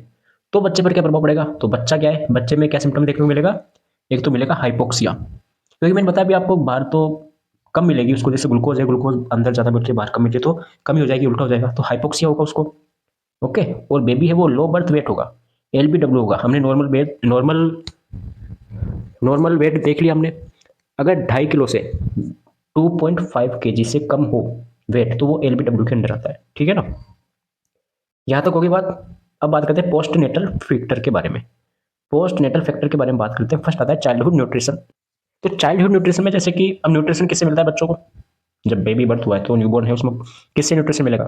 Speaker 1: तो बच्चे पर क्या प्रभाव पड़ेगा, तो बच्चा क्या है, बच्चे में क्या सिम्टम देखने को मिलेगा, एक तो मिलेगा हाइपोक्सिया, क्योंकि मैंने बताया भी आपको बाहर तो कम मिलेगी उसको, जैसे ग्लूकोज है, ग्लूकोज अंदर ज़्यादा मिलती है, बाहर कम मिलती है, तो कमी हो जाएगी, उल्टा हो जाएगा, तो हाइपोक्सिया होगा उसको। ओके। और बेबी है वो लो बर्थ वेट होगा, एलबीडब्ल्यू होगा। हमने नॉर्मल वेट देख लिया हमने। अगर 2.5 किलो से 2.5 kg से कम हो वेट, तो वो एलबीडब्ल्यू के अंदर आता है, ठीक है ना। यहाँ तक होगी बात। अब बात करते हैं पोस्ट नेटल फैक्टर के बारे में। पोस्ट नेटल फैक्टर के बारे में बात करते हैं। फर्स्ट आता है चाइल्डहुड न्यूट्रिशन। तो चाइल्डहुड न्यूट्रिशन में जैसे कि अब न्यूट्रिशन किससे मिलता है बच्चों को, जब बेबी बर्थ हुआ है तो न्यूबॉर्न है उसमें किससे न्यूट्रिशन मिलेगा,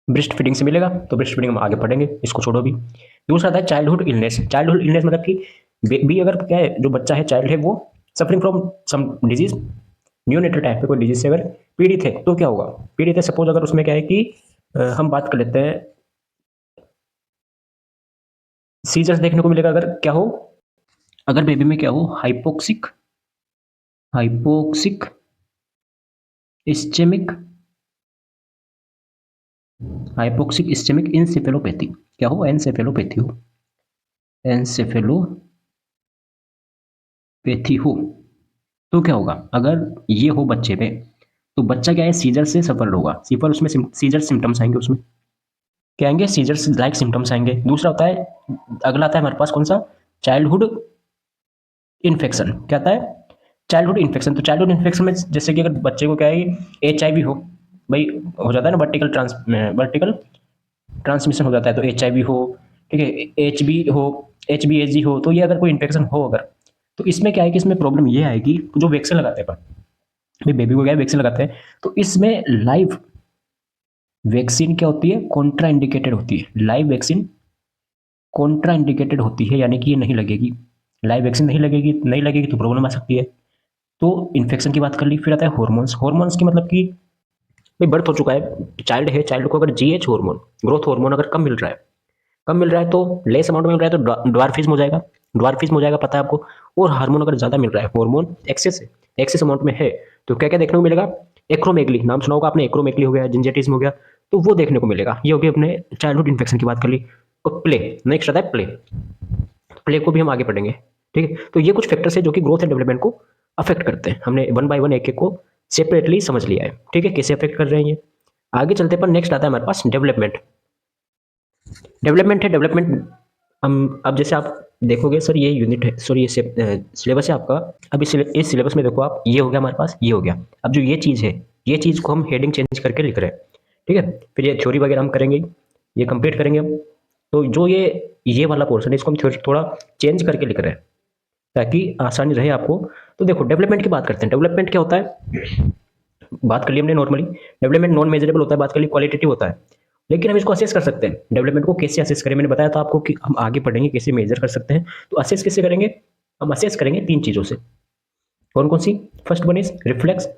Speaker 1: ब्रेस्ट फीडिंग से मिलेगा। तो ब्रेस्ट फीडिंग हम आगे पढ़ेंगे, इसको छोड़ो भी। दूसरा आता है चाइल्डहुड इलनेस। चाइल्डहुड इलनेस मतलब कि बेबी अगर क्या है, जो बच्चा है, चाइल्ड है, वो suffering from some disease, neonatal type के कोई डिजीज से अगर पीड़ित है, तो क्या होगा, पीड़ित है सपोज, अगर उसमें क्या है कि हम बात कर लेते हैं, सीजर्स देखने को मिलेगा अगर क्या हो, अगर बेबी में क्या हो, hypoxic hypoxic ischaemic hypoxic ischaemic encephalopathy, क्या हो, एनसेफेलोपैथी हो, एनसेफेलोपैथी हो, तो क्या होगा, अगर ये हो बच्चे पे, तो बच्चा क्या है, सीजर से सफर होगा, सीफर उसमें सीजर सिम्टम्स आएंगे, उसमें क्या आएंगे, सीजर लाइक सिम्टम्स आएंगे। दूसरा होता है, अगला आता है हमारे पास कौन सा, चाइल्डहुड इन्फेक्शन। क्या आता है, चाइल्डहुड इन्फेक्शन। तो चाइल्डहुड इन्फेक्शन में जैसे कि अगर बच्चे को क्या है, HIV हो, भाई हो जाता है ना, वर्टिकल ट्रांसमिशन हो जाता है, तो HIV हो, ठीक है, HBAG हो, तो ये अगर कोई इन्फेक्शन हो अगर, तो इसमें क्या है कि इसमें प्रॉब्लम ये आएगी, जो वैक्सीन लगाते हैं अपन, बेबी को क्या है वैक्सीन लगाते हैं, तो इसमें लाइव वैक्सीन क्या होती है, कॉन्ट्रा इंडिकेटेड होती है। लाइव वैक्सीन कॉन्ट्रा इंडिकेटेड होती है, यानी कि ये नहीं लगेगी, लाइव वैक्सीन नहीं लगेगी तो प्रॉब्लम आ सकती है। तो इन्फेक्शन की बात कर ली। फिर आता है हॉर्मोन्स। हॉर्मोन्स की मतलब कि भाई बर्थ हो चुका है, चाइल्ड है, चाइल्ड को अगर GH हार्मोन, ग्रोथ हार्मोन अगर कम मिल रहा है तो लेस अमाउंट में मिल रहा है तो ड्वार्फिज्म हो जाएगा, पता है आपको। और हार्मोन अगर ज्यादा मिल रहा है, हार्मोन एक्सेस अमाउंट में है, तो क्या क्या देखने को मिलेगा, एक्रोमेगली, नाम सुना होगा आपने, एक्रोमेगली हो गया, जिंजेटिज्म हो गया, तो वो देखने को मिलेगा। ये हो गई अपने चाइल्डहुड इन्फेक्शन की बात कर ली। और प्ले, नेक्स्ट आता है प्ले। प्ले को भी हम आगे पढ़ेंगे, ठीक है। तो ये कुछ फैक्टर्स है जो कि ग्रोथ एंड डेवलपमेंट को अफेक्ट करते हैं। हमने वन बाय वन एक एक को सेपरेटली समझ लिया है, ठीक है, कैसे अफेक्ट कर रहे हैं ये। आगे चलते पर नेक्स्ट आता है हमारे पास डेवलपमेंट। डेवलपमेंट है, डेवलपमेंट हम अब जैसे आप देखोगे सर, ये यूनिट है, सॉरी ये सिलेबस है आपका। अब इस सिलेबस में देखो आप, ये हो गया हमारे पास, ये हो गया। अब जो ये चीज़ है, ये चीज़ को हम हेडिंग चेंज करके लिख रहे हैं, ठीक है। फिर ये थ्योरी वगैरह हम करेंगे, ये कंप्लीट करेंगे हम। तो जो ये वाला पोर्शन है, इसको हम थोड़ा चेंज करके लिख रहे हैं ताकि आसानी रहे आपको। तो देखो डेवलपमेंट की बात करते हैं। डेवलपमेंट क्या होता है, बात कर ली हमने नॉर्मली, डेवलपमेंट नॉन मेजरेबल होता है, बात कर ली क्वालिटेटिव होता है, लेकिन हम इसको असेस कर सकते हैं। डेवलपमेंट को कैसे असेस करें, मैंने बताया था आपको कि हम आगे पढ़ेंगे कैसे मेजर कर सकते हैं। तो असेस कैसे करेंगे, हम असेस करेंगे 3 चीज़ों से। कौन कौन सी, first one is reflex,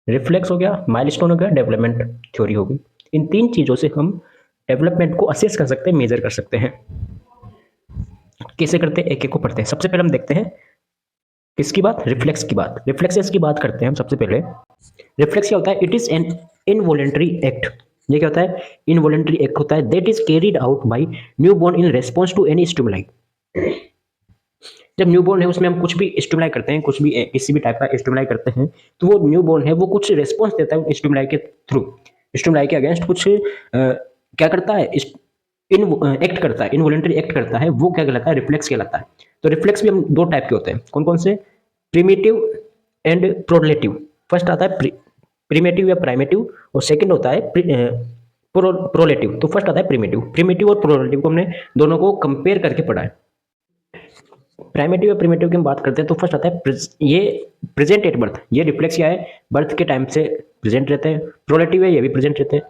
Speaker 1: reflex हो गया, माइलस्टोन हो गया, डेवलपमेंट थ्योरी हो गई। इन 3 चीज़ों से हम डेवलपमेंट को असेस कर सकते हैं, मेजर कर सकते हैं। कैसे करते हैं, एक एक को पढ़ते हैं। सबसे पहले हम देखते हैं किसकी बात, रिफ्लेक्स की बात। रिफ्लेक्सेस की बात करते हैं हम सबसे पहले। रिफ्लेक्स क्या होता है, it is an involuntary act. ये क्या होता है, इनवॉलेंटरी एक्ट होता है, that is carried out by newborn in response to any stimuli. जब न्यूबॉर्न है उसमें हम कुछ भी स्टिमुलाई करते हैं, कुछ भी किसी भी टाइप का स्टिमुलाई करते हैं, तो वो न्यूबॉर्न है वो कुछ रिस्पॉन्स देता है स्टिमुलाई के थ्रू, स्टिमुलाई के अगेंस्ट कुछ क्या करता है, इन एक्ट करता है, इनवॉलेंटरी एक्ट करता है, वो क्या कहलाता है, रिफ्लेक्स कहलाता है। तो रिफ्लेक्स भी हम 2 टाइप के होते हैं, कौन कौन से, प्रिमिटिव एंड प्रोलेटिव। फर्स्ट आता है प्रिमेटिव या प्राइमेटिव, और सेकंड होता है प्रोलेटिव। तो फर्स्ट आता है प्रिमेटिव और प्रोलेटिव को हमने दोनों को कंपेयर करके पढ़ा है। प्राइमेटिव या प्रिमेटिव की हम बात करते हैं तो फर्स्ट आता है ये प्रेजेंट एट बर्थ। ये रिफ्लेक्स क्या है, बर्थ के टाइम से प्रेजेंट रहते हैं। प्रोलेटिव है, ये भी प्रेजेंट रहते हैं।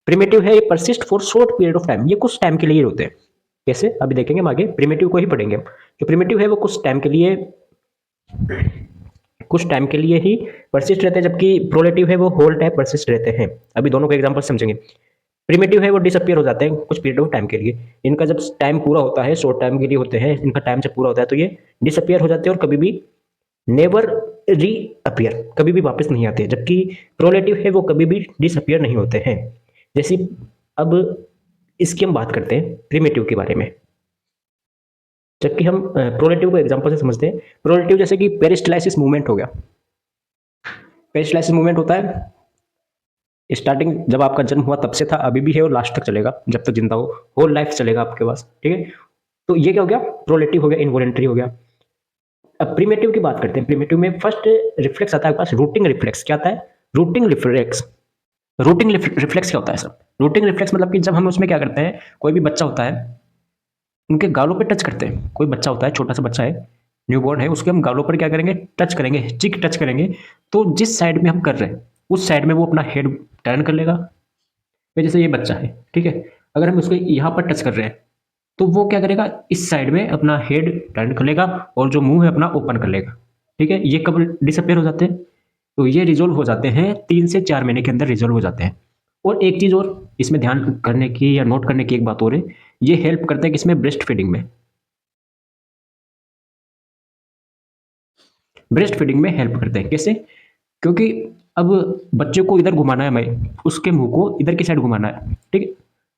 Speaker 1: प्रिमेटिव है, ये persist for short period of time, ये कुछ टाइम के लिए होते हैं। कैसे, अभी देखेंगे हम आगे, प्रिमेटिव को ही पढ़ेंगे। जो प्रिमेटिव है वो कुछ टाइम के लिए ही परसिस्ट रहते हैं, जबकि प्रोलेटिव है वो होल टाइम परसिस्ट रहते हैं। अभी दोनों के एग्जांपल समझेंगे। प्रिमिटिव है वो डिसअपियर हो जाते हैं कुछ पीरियड ऑफ टाइम के लिए। इनका जब टाइम पूरा होता है, शॉर्ट टाइम के लिए होते हैं, इनका टाइम जब पूरा होता है तो ये डिसअपियर हो जाते हैं और कभी भी नेवर रीअपियर, कभी भी वापस नहीं आते। जबकि प्रोलेटिव है वो कभी भी डिसअपियर नहीं होते हैं। जैसे अब इसकी हम बात करते हैं प्रिमिटिव के बारे में, जबकि हम प्रोलेटिव को एग्जांपल से समझते हैं। प्रोलेटिव जैसे कि पेरिस्टालाइसिस मूवमेंट हो गया। पेरिस्टालाइसिस मूवमेंट होता है स्टार्टिंग जब आपका जन्म हुआ तब से था, अभी भी है और लास्ट तक चलेगा, जब तक जिंदा हो, होल लाइफ चलेगा आपके पास, ठीक है। तो ये क्या हो गया, प्रोलेटिव हो गया, इनवॉलेंटरी हो गया। अब प्रिमिटिव की बात करते हैं। प्रिमिटिव में फर्स्ट रिफ्लेक्स आता है आपके पास, रूटिंग रिफ्लेक्स। क्या आता है, रूटिंग रिफ्लेक्स। रूटिंग रिफ्लेक्स क्या होता है सर? रूटिंग रिफ्लेक्स मतलब कि जब हम उसमें क्या करते हैं, कोई भी बच्चा होता है उनके गालों पे टच करते हैं। कोई बच्चा होता है, छोटा सा बच्चा है, न्यूबॉर्न है, उसके हम गालों पर क्या करेंगे, टच करेंगे, चिक टच करेंगे। तो जिस साइड में हम कर रहे हैं उस साइड में वो अपना हेड टर्न कर लेगा। जैसे ये बच्चा है, ठीक है, अगर हम उसको यहाँ पर टच कर रहे हैं तो वो क्या करेगा, इस साइड में अपना हेड टर्न कर लेगा और जो मुंह है अपना ओपन कर लेगा, ठीक है। ये कब डिसअपेयर हो जाते हैं, तो ये रिजोल्व हो जाते हैं 3 से 4 महीने के अंदर रिजोल्व हो जाते हैं। और एक चीज और इसमें ध्यान करने की या नोट करने की एक बात और है, ये हेल्प करते हैं किसमें, ब्रेस्ट फीडिंग में। ब्रेस्ट फीडिंग में हेल्प करते हैं कैसे, क्योंकि अब बच्चे को इधर घुमाना है, हमें उसके मुंह को इधर की साइड घुमाना है, ठीक है,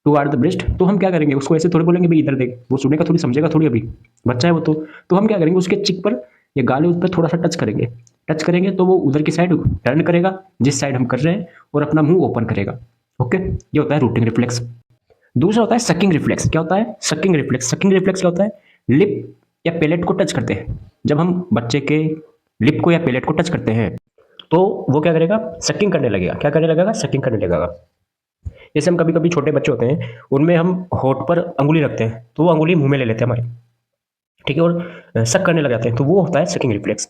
Speaker 1: टुवार्ड द ब्रेस्ट। तो हम क्या करेंगे, उसको ऐसे थोड़ी बोलेंगे भाई इधर देख, वो सुनेगा थोड़ी, समझेगा थोड़ी, अभी बच्चा है वो। तो हम क्या करेंगे, उसके चिक पर या गाल उस पर थोड़ा सा टच करेंगे। टच करेंगे तो वो उधर की साइड टर्न करेगा जिस साइड हम कर रहे हैं और अपना मुंह ओपन करेगा। ओके, ये होता है रूटिंग रिफ्लेक्स। दूसरा होता है सकिंग रिफ्लेक्स। क्या होता है सकिंग रिफ्लेक्स? सकिंग रिफ्लेक्स क्या होता है, लिप या पेलेट को टच करते हैं। जब हम बच्चे के लिप को या पेलेट को टच करते हैं तो वो क्या करेगा, सकिंग करने लगेगा। क्या करने लगेगा, सकिंग करने लगेगा। जैसे हम कभी कभी छोटे बच्चे होते हैं, उनमें हम होठ पर अंगुली रखते हैं तो वो अंगुली मुंह में ले लेते हैं हमारे, ठीक है, और सक करने लग जाते हैं, तो वो होता है सकिंग रिफ्लेक्स।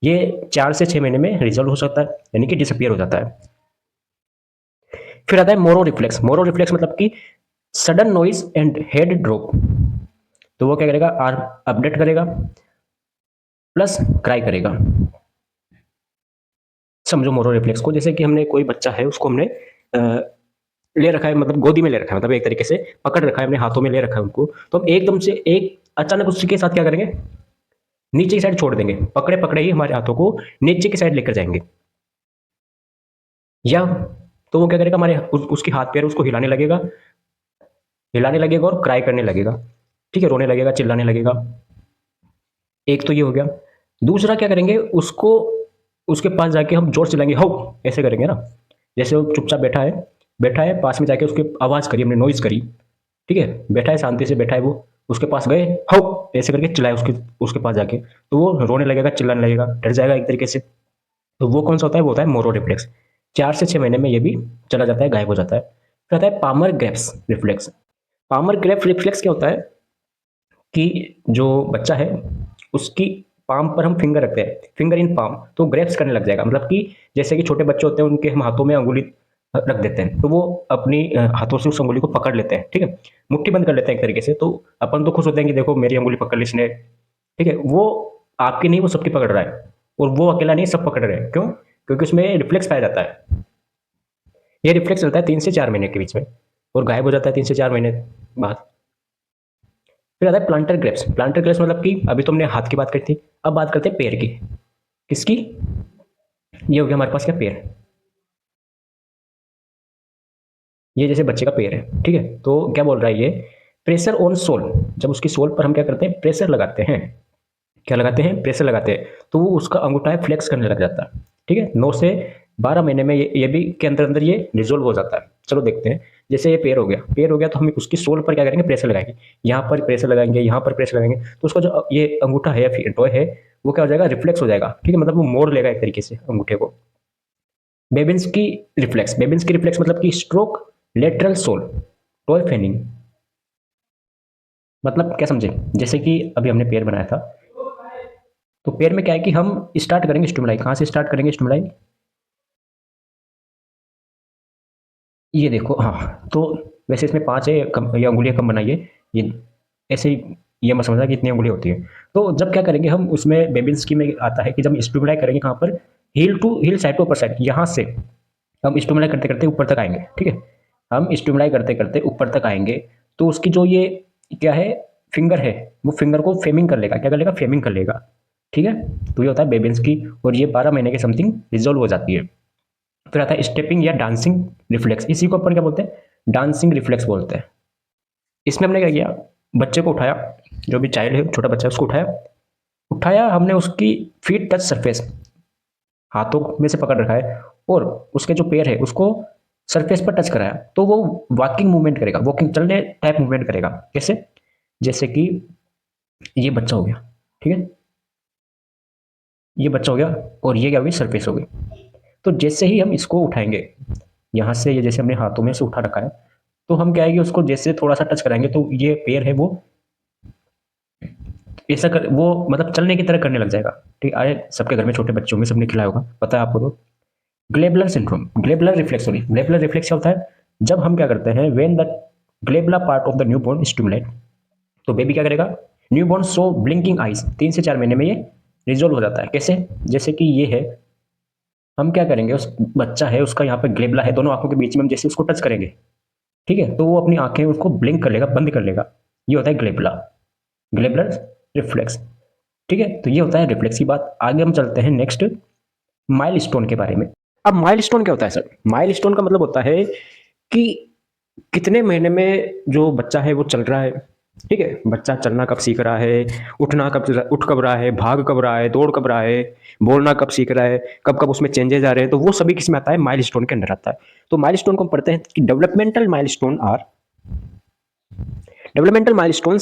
Speaker 1: ये 4 से 6 महीने में रिजल्व हो सकता है, यानी कि डिसअपियर हो जाता है। फिर आता है मोरो रिफ्लेक्स। मोरो रिफ्लेक्स मतलब कि sudden noise and head drop. तो वो क्या करेगा, आर्म अपडेट करेगा प्लस क्राई करेगा। समझो मोरो रिफ्लेक्स को, जैसे कि हमने कोई बच्चा है उसको हमने ले रखा है, मतलब गोदी में ले रखा है, मतलब एक तरीके से पकड़ रखा है, अपने हाथों में ले रखा है उनको। तो हम एकदम से एक अचानक उसके साथ क्या करेंगे, नीचे की साइड छोड़ देंगे, पकड़े पकड़े ही हमारे हाथों को नीचे की साइड लेकर जाएंगे। या तो वो क्या करेगा, हमारे उसके हाथ पैर उसको हिलाने लगेगा और क्राई करने लगेगा, ठीक है, रोने लगेगा, चिल्लाने लगेगा। एक तो ये हो गया। दूसरा क्या करेंगे, उसको उसके पास जाके हम जोर चिल्लाएंगे, हाउ, ऐसे करेंगे ना। जैसे वो चुपचाप बैठा है, पास में जाके उसकी आवाज करी हमने, नॉइज करी, ठीक है, बैठा है शांति से बैठा है वो, उसके पास गए, हाउ ऐसे करके चिल्लाए उसके पास जाके, तो वो रोने लगेगा, चिल्लाने लगेगा, डर जाएगा एक तरीके से। तो वो कौन सा होता है, वो होता है मोरो रिफ्लेक्स। 4 से 6 महीने में ये भी चला जाता है, गायब हो जाता है। फिर आता है palmar grasp reflex. Palmar grasp reflex क्या होता है कि जो बच्चा है उसकी पाम पर हम फिंगर रखते हैं, फिंगर इन पाम, तो ग्रेप्स करने लग जाएगा। मतलब कि जैसे कि छोटे बच्चे होते हैं उनके हम हाथों में अंगुली रख देते हैं तो वो अपनी हाथों से उस अंगुली को पकड़ लेते हैं, ठीक है, मुट्ठी बंद कर लेते हैं एक तरीके से। तो अपन तो खुश होते हैं कि देखो मेरी अंगुली पकड़ ली इसने, ठीक है। वो आपकी नहीं, वो सबकी पकड़ रहा है, और वो अकेला नहीं, सब पकड़ रहे हैं। क्यों? क्योंकि उसमें रिफ्लेक्स पाया जाता है। ये रिफ्लेक्स चलता है 3 से 4 महीने के बीच में और गायब हो जाता है 3 से 4 महीने बाद। फिर आता है प्लांटर ग्रेप्स। प्लांटर ग्रेप्स मतलब कि अभी तो हमने हाथ की बात करी थी, अब बात करते हैं पैर की। किसकी? ये हो गया हमारे पास क्या, पैर। ये जैसे बच्चे का पैर है, ठीक है, तो क्या बोल रहा है ये, प्रेशर ऑन सोल। जब उसकी सोल पर हम क्या करते हैं, प्रेशर लगाते हैं। क्या लगाते हैं, प्रेशर लगाते हैं, तो वो उसका अंगूठा है फ्लेक्स करने लग जाता है, ठीक है। 9 से 12 महीने में ये भी के अंदर अंदर ये रिजोल्व हो जाता है। चलो देखते हैं। जैसे ये पैर हो गया तो हम उसकी सोल पर क्या करेंगे, प्रेशर लगाएंगे, यहाँ पर प्रेशर लगाएंगे, यहाँ पर प्रेशर लगाएंगे, तो उसका जो ये अंगूठा है या टॉय है वो क्या हो जाएगा, रिफ्लेक्स हो जाएगा, ठीक है, मतलब वो मोड़ लेगा एक तरीके से अंगूठे को। बेबिन्स की रिफ्लेक्स मतलब कि stroke lateral sole toe fanning. मतलब क्या समझे, जैसे कि अभी हमने पैर बनाया था, तो पैर में क्या है कि हम स्टार्ट करेंगे स्टिमुलाई। कहाँ से स्टार्ट करेंगे स्टिमुलाई, ये देखो, हाँ, तो वैसे इसमें 5 है, कम ये अंगुलियाँ कम बनाइए, ये ऐसे ही, ये मत समझना कि इतनी अंगुली होती है। तो जब क्या करेंगे हम उसमें बेबिन्स्की में आता है कि जब स्टिमुलाई करेंगे कहाँ पर, heel to heel, side to upper side, यहाँ से हम स्टिमुलाई करते करते ऊपर तक आएंगे, ठीक है। हम स्टिमुलाई करते करते ऊपर तक आएंगे तो उसकी जो ये क्या है फिंगर है, वो फिंगर को फेमिंग कर लेगा, क्या कर लेगा, फेमिंग कर लेगा। ठीक है, तो ये होता है बेबेन्स की, और ये 12 महीने के समथिंग रिजोल्व हो जाती है। फिर आता है स्टेपिंग या डांसिंग रिफ्लेक्स, इसी को अपन क्या बोलते हैं, डांसिंग रिफ्लेक्स बोलते हैं। इसमें हमने क्या किया, बच्चे को उठाया, जो भी चाइल्ड है छोटा बच्चा है उसको उठाया, उठाया हमने उसकी फीट टच सरफेस, हाथों में से पकड़ रखा है और उसके जो पैर है उसको सरफेस पर टच कराया, तो वो वॉकिंग मूवमेंट करेगा, वॉकिंग चलने टाइप मूवमेंट करेगा। कैसे, जैसे कि ये बच्चा हो गया, ठीक है, ये बच्चा हो गया और ये क्या होगी, सरफेस हो गई। तो जैसे ही हम इसको उठाएंगे यहाँ से, ये जैसे हमने हाथों में से उठा रखा है, तो हम क्या है कि उसको जैसे थोड़ा सा टच कराएंगे तो ये पैर है वो ऐसा कर, वो मतलब चलने की तरह करने लग जाएगा। ठीक है, आए सबके घर में छोटे बच्चों में सबने खिलाया होगा, पता है आपको। तो glabellar syndrome, glabellar reflex, sorry glabellar reflex क्या होता है, जब हम क्या करते हैं, when the glabellar part of the newborn stimulate, तो बेबी क्या करेगा, न्यूबॉर्न सो ब्लिंकिंग आइज, 3 से 4 महीने में ये रिजोल्व हो जाता है। कैसे, जैसे कि ये है, हम क्या करेंगे, उस बच्चा है उसका यहाँ पे ग्लेबुला है, दोनों आंखों के बीच में हम जैसे उसको टच करेंगे, ठीक है, तो वो अपनी आंखें उसको ब्लिंक कर लेगा, बंद कर लेगा। ये होता है ग्लेबुला, ग्लेबुलर रिफ्लेक्स। ठीक है, तो ये होता है रिफ्लेक्स की बात। आगे हम चलते हैं नेक्स्ट माइलस्टोन के बारे में। अब माइलस्टोन क्या होता है सर, माइलस्टोन का मतलब होता है कि कितने महीने में जो बच्चा है वो चल रहा है। ठीक है, बच्चा चलना कब सीख रहा है, उठ कब रहा है, भाग कब रहा है, दौड़ कब रहा है, बोलना कब सीख रहा है, कब कब उसमें चेंजेस आ रहे हैं, तो वो सभी किस में आता है, माइलस्टोन के अंदर आता है। तो माइलस्टोन को हम पढ़ते हैं कि developmental milestones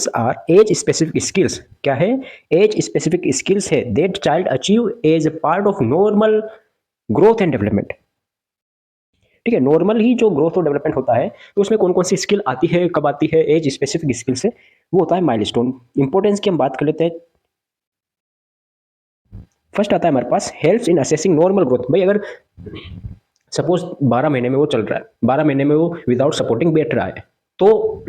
Speaker 1: are age specific skills. क्या है, एज स्पेसिफिक स्किल्स है that child achieve as a part of normal growth and development. ठीक है, नॉर्मल ही जो ग्रोथ और डेवलपमेंट होता है, तो उसमें कौन कौन सी स्किल आती है, कब आती है, एज स्पेसिफिक स्किल से, वो होता है माइलस्टोन। इंपॉर्टेंस की हम बात कर लेते हैं। फर्स्ट आता है हमारे पास helps in assessing normal growth. भाई अगर सपोज 12 महीने में वो चल रहा है, 12 महीने में वो विदाउट सपोर्टिंग बैठ रहा है, तो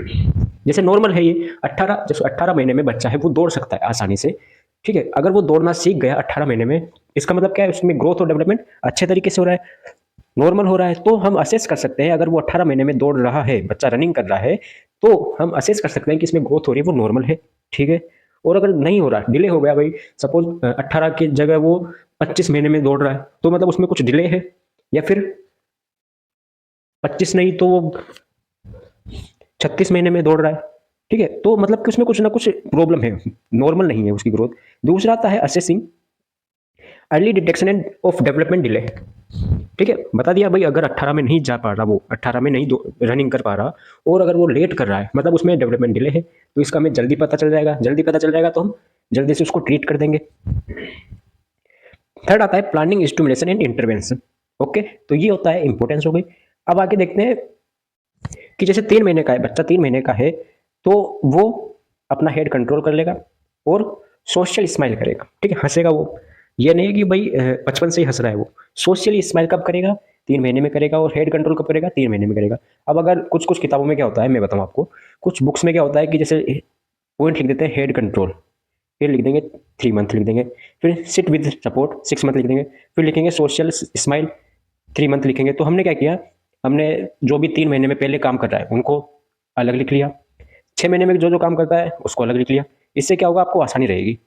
Speaker 1: जैसे नॉर्मल है ये 18, जैसे 18 महीने में बच्चा है वो दौड़ सकता है आसानी से। ठीक है, अगर वो दौड़ना सीख गया 18 महीने में, इसका मतलब क्या है, उसमें ग्रोथ और डेवलपमेंट अच्छे तरीके से हो रहा है, नॉर्मल हो रहा है। तो हम असेस कर सकते हैं, अगर वो 18 महीने में दौड़ रहा है, बच्चा रनिंग कर रहा है, तो हम असेस कर सकते हैं कि इसमें ग्रोथ हो रही है, वो नॉर्मल है। ठीक है, और अगर नहीं हो रहा, डिले हो गया, भाई सपोज 18 की जगह वो 25 महीने में दौड़ रहा है, तो मतलब उसमें कुछ डिले है, या फिर 25 नहीं तो वो 36 महीने में दौड़ रहा है। ठीक है, तो मतलब कि उसमें कुछ ना कुछ प्रॉब्लम है, नॉर्मल नहीं है उसकी ग्रोथ। दूसरा आता है assessing early detection end of development delay. ठीक है, बता दिया भाई अगर 18 में नहीं जा पा रहा, वो 18 में नहीं रनिंग कर पा रहा, और अगर वो लेट कर रहा है, मतलब उसमें डेवलपमेंट डिले है, तो इसका हमें जल्दी पता चल जाएगा, जल्दी पता चल जाएगा तो हम जल्दी से उसको ट्रीट कर देंगे। थर्ड आता है planning stimulation and intervention. Okay, तो ये होता है इंपॉर्टेंस हो गई। अब आगे देखते हैं कि जैसे 3 महीने का है बच्चा, 3 महीने का है, तो वो अपना हेड कंट्रोल कर लेगा और सोशल स्माइल करेगा। ठीक है, हंसेगा वो, ये नहीं है कि भाई बचपन से ही हंस रहा है, वो सोशली स्माइल कब करेगा, 3 महीने में करेगा, और हेड कंट्रोल कब करेगा, 3 महीने में करेगा। अब अगर कुछ कुछ किताबों में क्या होता है, मैं बताऊँ आपको, कुछ बुक्स में क्या होता है कि जैसे पॉइंट लिख देते हैं हेड कंट्रोल, फिर लिख देंगे 3 मंथ लिख देंगे, फिर सिट विद सपोर्ट 6 मंथ लिख देंगे, फिर लिखेंगे सोशल स्माइल 3 मंथ लिखेंगे। तो हमने क्या किया, हमने जो भी 3 महीने में पहले काम कर रहा है उनको अलग लिख लिया, 6 महीने में जो जो काम करता है उसको अलग लिख लिया। इससे क्या होगा, आपको आसानी रहेगी,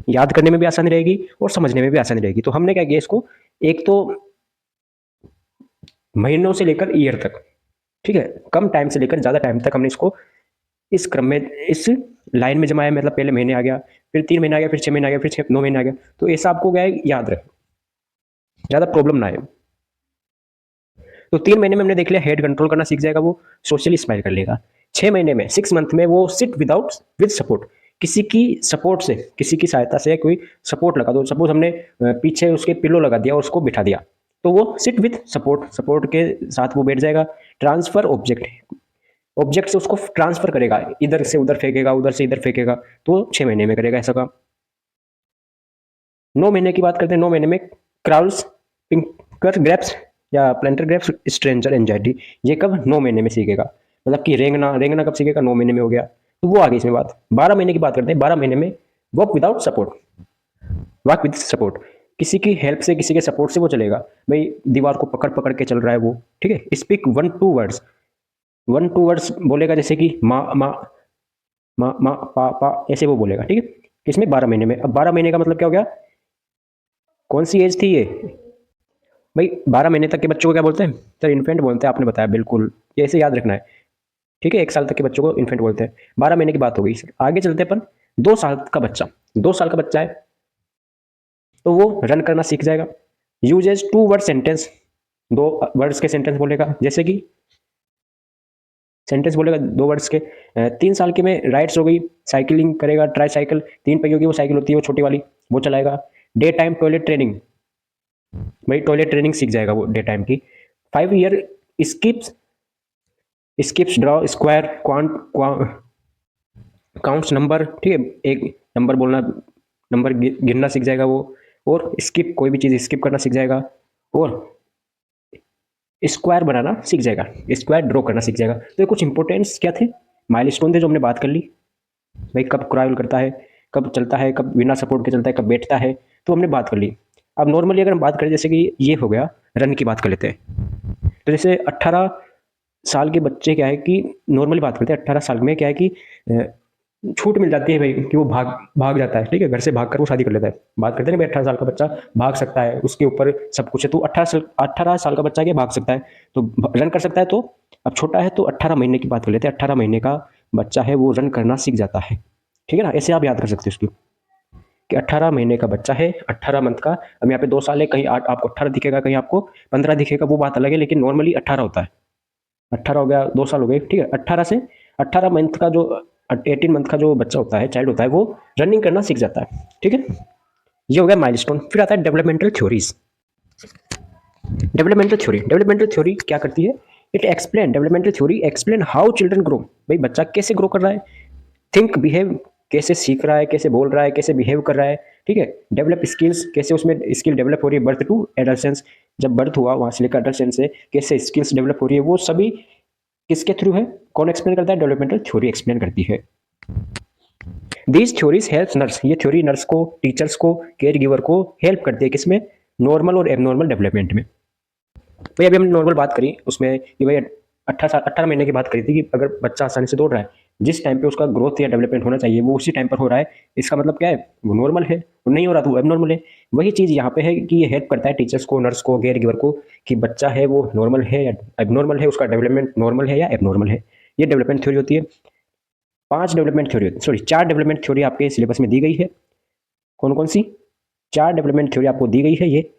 Speaker 1: याद करने में भी आसानी रहेगी और समझने में भी आसानी रहेगी। तो हमने क्या किया, इसको एक तो महीनों से लेकर ईयर तक, ठीक है, कम टाइम से लेकर ज़्यादा टाइम तक हमने इसको इस क्रम में, इस लाइन में जमाया। मतलब पहले महीने आ गया, फिर 3 महीने आ गया, फिर 6 महीने आ गया, फिर 9 महीने आ गया। तो ऐसा आपको क्या है, याद रहे, ज़्यादा प्रॉब्लम ना आए। तो 3 महीने में हमने देख लिया हेड कंट्रोल करना सीख जाएगा, वो सोशली स्माइल कर लेगा। 6 महीने में, 6 मंथ में वो सिट विदाउट विद सपोर्ट, किसी की सपोर्ट से, किसी की सहायता से कोई सपोर्ट लगा दो, सपोज हमने पीछे उसके पिलो लगा दिया और उसको बिठा दिया, तो वो सिट विद सपोर्ट, सपोर्ट के साथ वो बैठ जाएगा। ट्रांसफर ऑब्जेक्ट, ऑब्जेक्ट से उसको ट्रांसफर करेगा, इधर से उधर फेंकेगा, उधर से इधर फेंकेगा, तो 6 महीने में करेगा ऐसा काम। 9 महीने की बात करते हैं, 9 महीने में क्राउल्स, पिंकर ग्रेप्स या प्लेंटर ग्रेप्स, स्ट्रेंजर एंजाइटी, ये कब, 9 महीने में सीखेगा। मतलब कि रेंगना, रेंगना कब सीखेगा, 9 महीने में हो गया, तो वो आ गई इसमें बात। 12 महीने की बात करते हैं, 12 महीने में walk without support, walk with support, किसी की हेल्प से, किसी के सपोर्ट से वो चलेगा। भाई दीवार को पकड़ पकड़ के चल रहा है वो, ठीक है। स्पीक 1-2 वर्ड्स, 1-2 वर्ड्स बोलेगा, जैसे कि माँ माँ माँ माँ पा पा, ऐसे वो बोलेगा, ठीक है। किसमें? 12 महीने में। अब 12 महीने का मतलब क्या हो गया? कौन सी एज थी ये? भाई 12 महीने तक के बच्चों को क्या बोलते हैं? सर इन्फेंट बोलते हैं, आपने बताया, बिल्कुल। ये ऐसे याद रखना है, ठीक है। 1 साल तक के बच्चों को इन्फेंट बोलते हैं। 12 महीने की बात हो गई। आगे चलते हैं अपन। 2 साल का बच्चा, 2 साल का बच्चा है तो वो रन करना सीख जाएगा। यूजेज 2 वर्ड सेंटेंस, 2 वर्ड्स के सेंटेंस बोलेगा, जैसे कि सेंटेंस बोलेगा 2 वर्ड्स के। 3 साल के में राइड्स हो गई, साइकिलिंग करेगा, ट्राई साइकिल, 3 पहियों की वो साइकिल होती है वो छोटी वाली, वो चलाएगा। डे टाइम टॉयलेट ट्रेनिंग, भाई टॉयलेट ट्रेनिंग सीख जाएगा वो डे टाइम की। 5 year skips, skips draw square counts number, ठीक है। एक नंबर बोलना, नंबर गिनना सीख जाएगा वो। और स्किप, कोई भी चीज़ स्किप करना सीख जाएगा। और स्क्वायर बनाना सीख जाएगा, स्क्वायर ड्रॉ करना सीख जाएगा। तो ये कुछ इंपॉर्टेंट्स क्या थे, माइलस्टोन थे, जो हमने बात कर ली। भाई कब क्रॉल करता है, कब चलता है, कब बिना सपोर्ट के चलता है, कब बैठता है, तो हमने बात कर ली। अब नॉर्मली अगर हम बात करें, जैसे कि ये हो गया, रन की बात कर लेते हैं। तो जैसे 18 साल के बच्चे क्या है कि, नॉर्मली बात करते हैं, 18 साल में क्या है कि छूट मिल जाती है भाई, कि वो भाग भाग जाता है, ठीक है। घर से भाग कर वो शादी कर लेता है। बात करते हैं ना भाई, 18 साल का बच्चा भाग सकता है, उसके ऊपर सब कुछ है। तो 18 साल का बच्चा क्या भाग सकता है, तो रन कर सकता है। तो अब छोटा है तो 18 महीने की बात कर लेते हैं। 18 महीने का बच्चा है, वो रन करना सीख जाता है, ठीक है ना। ऐसे आप याद कर सकते हो उसकी, कि 18 महीने का बच्चा है, 18 मंथ का। अब यहाँ पे 2 साल है, कहीं आपको 18 दिखेगा, कहीं आपको 15 दिखेगा, वो बात अलग है, लेकिन नॉर्मली 18 होता है। 18 हो गया, 2 साल हो गए, ठीक है। 18 मंथ का जो 18 मंथ का जो बच्चा होता है, चाइल्ड होता है, वो रनिंग करना सीख जाता है, ठीक है। ये हो गया माइलस्टोन। फिर आता है डेवलपमेंटल थ्योरीज। डेवलपमेंटल थ्योरी क्या करती है? It explain, developmental theory explain how children grow. भाई बच्चा कैसे ग्रो कर रहा है, थिंक, बिहेव, कैसे सीख रहा है, कैसे बोल रहा है, कैसे बिहेव कर रहा है, ठीक है। डेवलप स्किल्स, कैसे उसमें स्किल डेवलप हो रही है, बर्थ टू एडल्सेंस, जब बर्थ हुआ वहां से लेकर एडल्सेंस से कैसे स्किल्स डेवलप हो रही है, वो सभी किसके थ्रू है? कौन एक्सप्लेन करता है? डेवलपमेंटल थ्योरी एक्सप्लेन करती है। दीज थ्योरीज हेल्प नर्स, ये थ्योरी नर्स को, टीचर्स को, केयर गिवर को हेल्प करती है, किसमें? नॉर्मल और एबनॉर्मल डेवलपमेंट में। भाई अभी हमने नॉर्मल बात करी उसमें कि भाई 18 महीने की बात करी थी, कि अगर बच्चा आसानी से दौड़ रहा है, जिस टाइम पे उसका ग्रोथ या डेवलपमेंट होना चाहिए वो उसी टाइम पर हो रहा है, इसका मतलब क्या है? वो नॉर्मल है। और नहीं हो रहा तो वो एबनॉर्मल है। वही चीज़ यहाँ पे है कि ये हेल्प करता है टीचर्स को, नर्स को, केयर गिवर को, कि बच्चा है वो नॉर्मल है या एबनॉर्मल है, उसका डेवलपमेंट नॉर्मल है या एबनॉर्मल है। ये डेवलपमेंट थ्योरी होती है। 4 डेवलपमेंट थ्योरी आपके सिलेबस में दी गई है। कौन कौन सी? 4 डेवलपमेंट थ्योरी आपको दी गई है। ये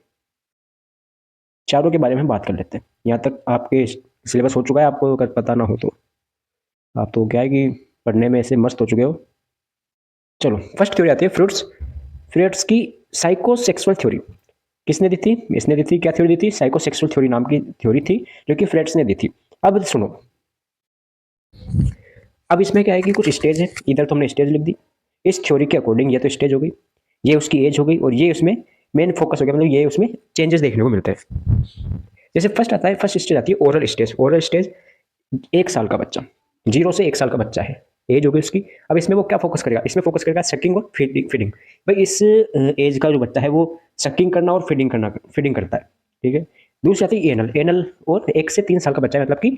Speaker 1: चारों के बारे में हम बात कर लेते हैं। यहाँ तक आपके सिलेबस हो चुका है, आपको अगर पता ना हो तो। आप तो क्या है कि पढ़ने में ऐसे मस्त हो चुके हो। चलो फर्स्ट थ्योरी आती है फ्रूट्स। फ्रूट्स की साइकोसेक्सुअल थ्योरी किसने दी थी? इसने दी थी। क्या थ्योरी दी थी? साइकोसेक्सुअल थ्योरी नाम की थ्योरी थी, जो कि फ्रेड्स ने दी थी। अब सुनो, अब इसमें क्या है कि कुछ स्टेज है, इधर तो हमने स्टेज लिख दी। इस थ्योरी के अकॉर्डिंग ये तो स्टेज हो गई, ये उसकी एज हो गई, और ये उसमें मेन फोकस हो गया, मतलब ये उसमें चेंजेस देखने को मिलते हैं। जैसे फर्स्ट आता है, फर्स्ट स्टेज आती है ओरल स्टेज। ओरल स्टेज, 1 साल का बच्चा, 0 से 1 साल का बच्चा है, एज हो गई उसकी। अब इसमें वो क्या फोकस करेगा? इसमें फोकस करेगा सकिंग और फीडिंग। भाई इस एज का जो बच्चा है वो सकिंग करना और फीडिंग करता है, ठीक है। दूसरी आती है एनल। एनल, और 1 से 3 साल का बच्चा है, मतलब कि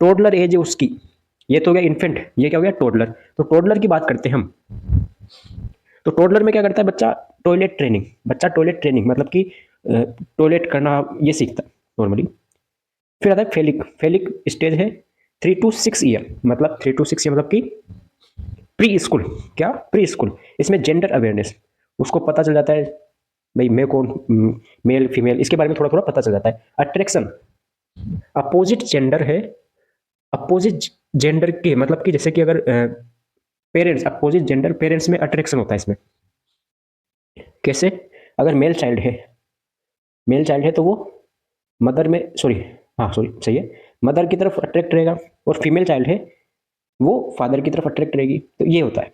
Speaker 1: टोडलर एज है उसकी। ये तो हो गया इन्फेंट, ये क्या हो गया? टोडलर। तो टोडलर की बात करते हैं हम। तो टोडलर में क्या करता है बच्चा? Toilet training. बच्चा टॉयलेट ट्रेनिंग मतलब कि टॉयलेट करना ये सीखता है नॉर्मली। फिर आता है फेलिक। फेलिक स्टेज है 3 to 6 ईयर, मतलब 3 to 6 ईयर मतलब कि प्री स्कूल। क्या? Pre school. इसमें जेंडर अवेयरनेस, उसको पता चल जाता है भाई मैं कौन, मेल फीमेल, इसके बारे में थोड़ा थोड़ा पता चल जाता है। अट्रैक्शन, अपोजिट जेंडर है, अपोजिट जेंडर के मतलब कि जैसे कि अगर पेरेंट्स, अपोजिट जेंडर पेरेंट्स में अट्रैक्शन होता है इसमें। कैसे? अगर मेल चाइल्ड है तो वो मदर में, सॉरी, हाँ सॉरी सही है, मदर की तरफ अट्रैक्ट रहेगा, और फीमेल चाइल्ड है वो फादर की तरफ अट्रैक्ट रहेगी। तो ये होता है।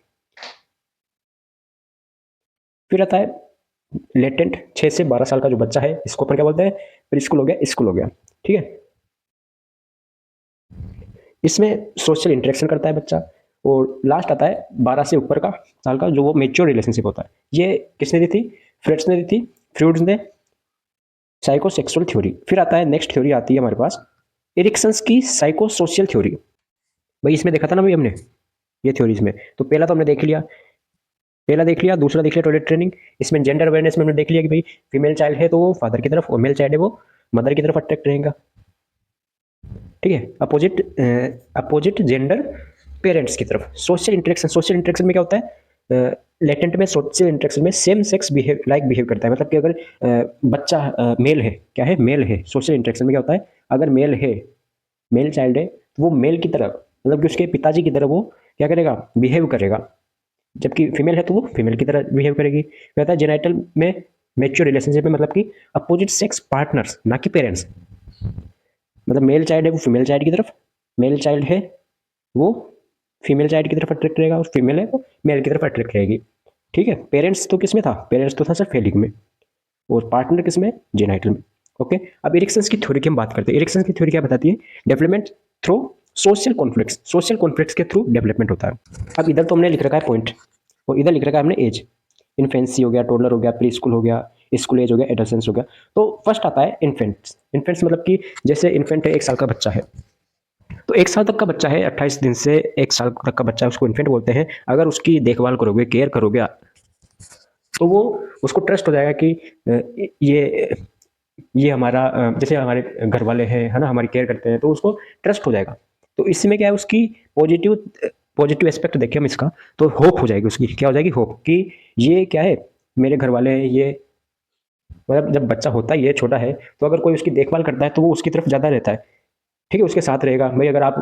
Speaker 1: फिर आता है लेटेंट, 6 से 12 साल का जो बच्चा है, इसको अपन क्या बोलते हैं? प्री स्कूल हो गया, स्कूल हो गया, ठीक है। इसमें सोशल इंटरेक्शन करता है बच्चा। और लास्ट आता है 12 से ऊपर का साल का, जो वो मेच्योर रिलेशनशिप होता है। ये किसने दी थी? फ्रेड्स ने दी थी। फ्रूड्स ने साइकोसेक्सुअल थ्योरी। फिर आता है नेक्स्ट थ्योरी आती है हमारे पास एरिक्सन्स की साइकोसोशियल थ्योरी। भाई इसमें देखा था ना भाई हमने ये थ्योरीज में, तो पहला तो हमने देख लिया, पहला देख लिया, दूसरा देख लिया टॉयलेट ट्रेनिंग। इसमें जेंडर अवेयरनेस में हमने देख लिया कि भाई फीमेल चाइल्ड है तो वो फादर की तरफ और मेल चाइल्ड है वो मदर की तरफ अट्रैक्ट रहेगा। ठीक है, अपोजिट अपोजिट जेंडर पेरेंट्स की तरफ। सोशल इंटरेक्शन में क्या होता है, लेटेंट में सोशल इंटरेक्शन में सेम सेक्स बिहेव करता है। मतलब कि अगर बच्चा मेल है, क्या है, मेल है, सोशल इंटरेक्शन में क्या होता है, अगर मेल है, मेल चाइल्ड है तो वो मेल की तरह, मतलब कि उसके पिताजी की तरह वो क्या करेगा, बिहेव करेगा। जबकि फीमेल है तो वो फीमेल की तरह बिहेव करेगी। कहता है जेनाइटल में मैच्योर रिलेशनशिप में, मतलब कि अपोजिट सेक्स पार्टनर्स, ना कि पेरेंट्स। मतलब मेल चाइल्ड है वो फीमेल चाइल्ड की तरफ, मेल चाइल्ड है वो फीमेल चाइल्ड की तरफ अट्रैक्ट रहेगा, और फीमेल है वो मेल की तरफ अट्रैक्ट रहेगी। ठीक है, पेरेंट्स तो किस में था, पेरेंट्स तो था सिर्फ फेलिंग में, और पार्टनर किस में, जेनाइटल में। ओके, अब इरिक्सन्स की थ्योरी की हम बात करते हैं। इरिक्सन्स की थ्योरी क्या बताती है, development through social conflicts, social conflicts के थ्रू डेवलपमेंट होता है। अब इधर तो हमने लिख रखा है पॉइंट, और इधर लिख रखा है हमने एज। इन्फेंसी हो गया, टोडलर हो गया, प्री स्कूल हो गया, स्कूल एज हो गया, एडोलेसेंस हो गया। तो फर्स्ट आता है इन्फेंट्स। इन्फेंट्स मतलब कि जैसे इन्फेंट है, 1 साल का बच्चा है, तो 1 साल तक का बच्चा है, 28 दिन से 1 साल तक का बच्चा है, उसको इन्फेंट बोलते हैं। अगर उसकी देखभाल करोगे, केयर करोगे, तो वो उसको ट्रस्ट हो जाएगा कि ये हमारा जैसे हमारे घर वाले हैं, है ना, हमारी केयर करते हैं, तो उसको ट्रस्ट हो जाएगा। तो इसमें क्या है, उसकी पॉजिटिव पॉजिटिव एस्पेक्ट देखें हम इसका, तो होप हो जाएगी उसकी, क्या हो जाएगी, होप, कि ये क्या है, मेरे घर वाले हैं, ये मतलब जब बच्चा होता है, ये छोटा है, तो अगर कोई उसकी देखभाल करता है तो वो उसकी तरफ ज़्यादा रहता है। ठीक है, उसके साथ रहेगा। भाई अगर आप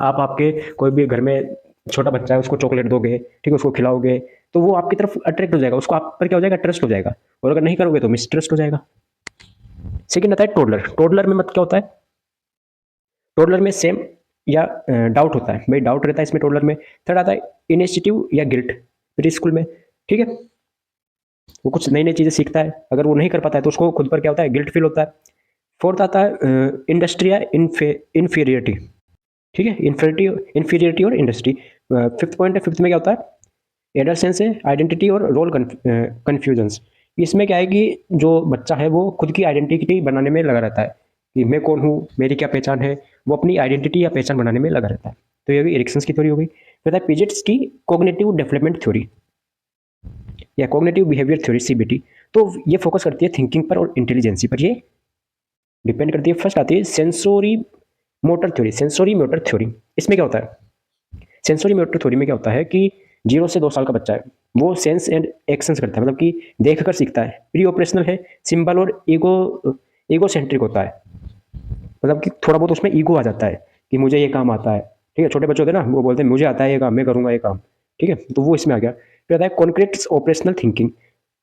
Speaker 1: आपके कोई भी घर में छोटा बच्चा है, उसको चॉकलेट दोगे, ठीक है, उसको खिलाओगे, तो वो आपकी तरफ अट्रैक्ट हो जाएगा, उसको आप पर क्या हो जाएगा, ट्रस्ट हो जाएगा। और अगर नहीं करोगे तो मिसट्रस्ट हो जाएगा। सेकंड आता है टोडलर। टोडलर में मत क्या होता है, टोडलर में सेम या डाउट होता है, भाई डाउट रहता है इसमें टोडलर में। थर्ड आता है इनिशिएटिव या गिल्ट, प्री स्कूल में। ठीक है, वो कुछ नई नई चीज़ें सीखता है, अगर वो नहीं कर पाता है तो उसको खुद पर क्या होता है, गिल्ट फील होता है। फोर्थ आता है इंडस्ट्री या इन्फीरियरिटी। ठीक है, इन्फीरियरिटी और इंडस्ट्री। फिफ्थ पॉइंट है, फिफ्थ में क्या होता है, एडल्सेंस है, आइडेंटिटी और रोल कन्फ्यूजन्स। इसमें क्या है कि जो बच्चा है वो खुद की आइडेंटिटी बनाने में लगा रहता है, कि मैं कौन हूँ, मेरी क्या पहचान है, वो अपनी आइडेंटिटी या पहचान बनाने में लगा रहता है। तो ये भी एरिक्सन्स की थ्योरी हो गई। फिर है पिजेट्स की कॉग्निटिव डेवलपमेंट थ्योरी या कॉग्निटिव बिहेवियर थ्योरी, सीबीटी। तो ये फोकस करती है थिंकिंग पर और इंटेलिजेंसी पर, ये डिपेंड करती है। फर्स्ट आती है sensory motor theory. Sensory motor theory, इसमें क्या होता है, सेंसोरी मोटर थ्योरी में क्या होता है कि 0 से 2 साल का बच्चा है, वो सेंस एंड एक्शंस करता है, मतलब कि देख कर सीखता है। प्री ऑपरेशनल है, सिंबल और ईगो सेंट्रिक होता है, मतलब कि थोड़ा बहुत उसमें ईगो आ जाता है कि मुझे ये काम आता है। ठीक है, छोटे बच्चे होते हैं ना, वो बोलते हैं मुझे आता है ये काम, मैं करूंगा ये काम। ठीक है, तो वो इसमें आ गया। फिर आता है कॉन्क्रीट ऑपरेशनल थिंकिंग।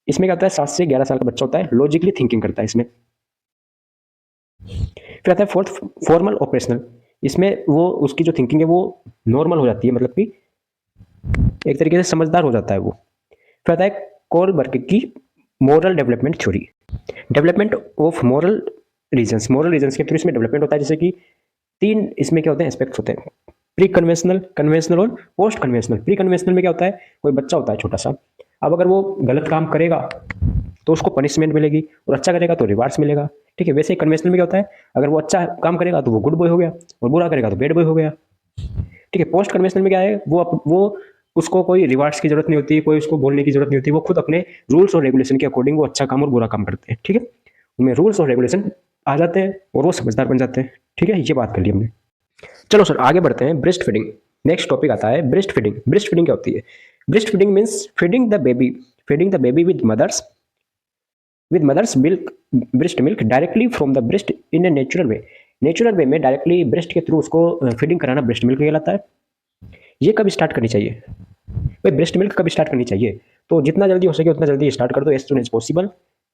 Speaker 1: इसमें क्या होता है, 7 से 11 साल का बच्चा होता है, लॉजिकली थिंकिंग करता है इसमें। फिर आता है फोर्थ, फॉर्मल ऑपरेशनल। इसमें वो उसकी जो थिंकिंग है वो नॉर्मल हो जाती है, मतलब कि एक तरीके से समझदार हो जाता है वो। फिर आता है कोलबर्ग की moral development theory. Development of moral reasons के थ्रू इसमें डेवलपमेंट होता है। जैसे कि 3 इसमें क्या होते हैं, एस्पेक्ट्स होते हैं, प्री कन्वेंशनल, कन्वेंशनल और पोस्ट कन्वेंशनल। प्री कन्वेंशनल में क्या होता है, कोई बच्चा होता है छोटा सा, अब अगर वो गलत काम करेगा तो उसको पनिशमेंट मिलेगी, और अच्छा करेगा तो रिवार्ड्स मिलेगा। ठीक है, वैसे ही कन्वेंशनल में क्या होता है, अगर वो अच्छा काम करेगा तो वो गुड बॉय हो गया, और बुरा करेगा तो बैड बॉय हो गया। ठीक है, पोस्ट कन्वेंशनल में क्या है, वो उसको कोई रिवार्ड्स की जरूरत नहीं होती, कोई उसको बोलने की जरूरत नहीं होती, वो खुद अपने रूल्स और रेगुलेशन के अकॉर्डिंग वो अच्छा काम और बुरा काम करते हैं। ठीक है, उनमें रूल्स और रेगुलेशन आ जाते हैं और वो समझदार बन जाते हैं। ठीक है, ये बात कर ली हमने। चलो सर आगे बढ़ते हैं, ब्रेस्ट फीडिंग। नेक्स्ट टॉपिक आता है ब्रेस्ट फीडिंग। ब्रेस्ट फीडिंग क्या होती है, breast feeding means feeding the baby with mother's milk, breast milk directly from the breast in a natural way में डायरेक्टली ब्रेस्ट के थ्रू उसको फीडिंग कराना breast milk कहलाता है। ये कब स्टार्ट करनी चाहिए, भाई ब्रेस्ट मिल्क कब स्टार्ट करनी चाहिए, तो जितना जल्दी हो सके उतना जल्दी स्टार्ट कर दो, एज सुन एज पॉसिबल।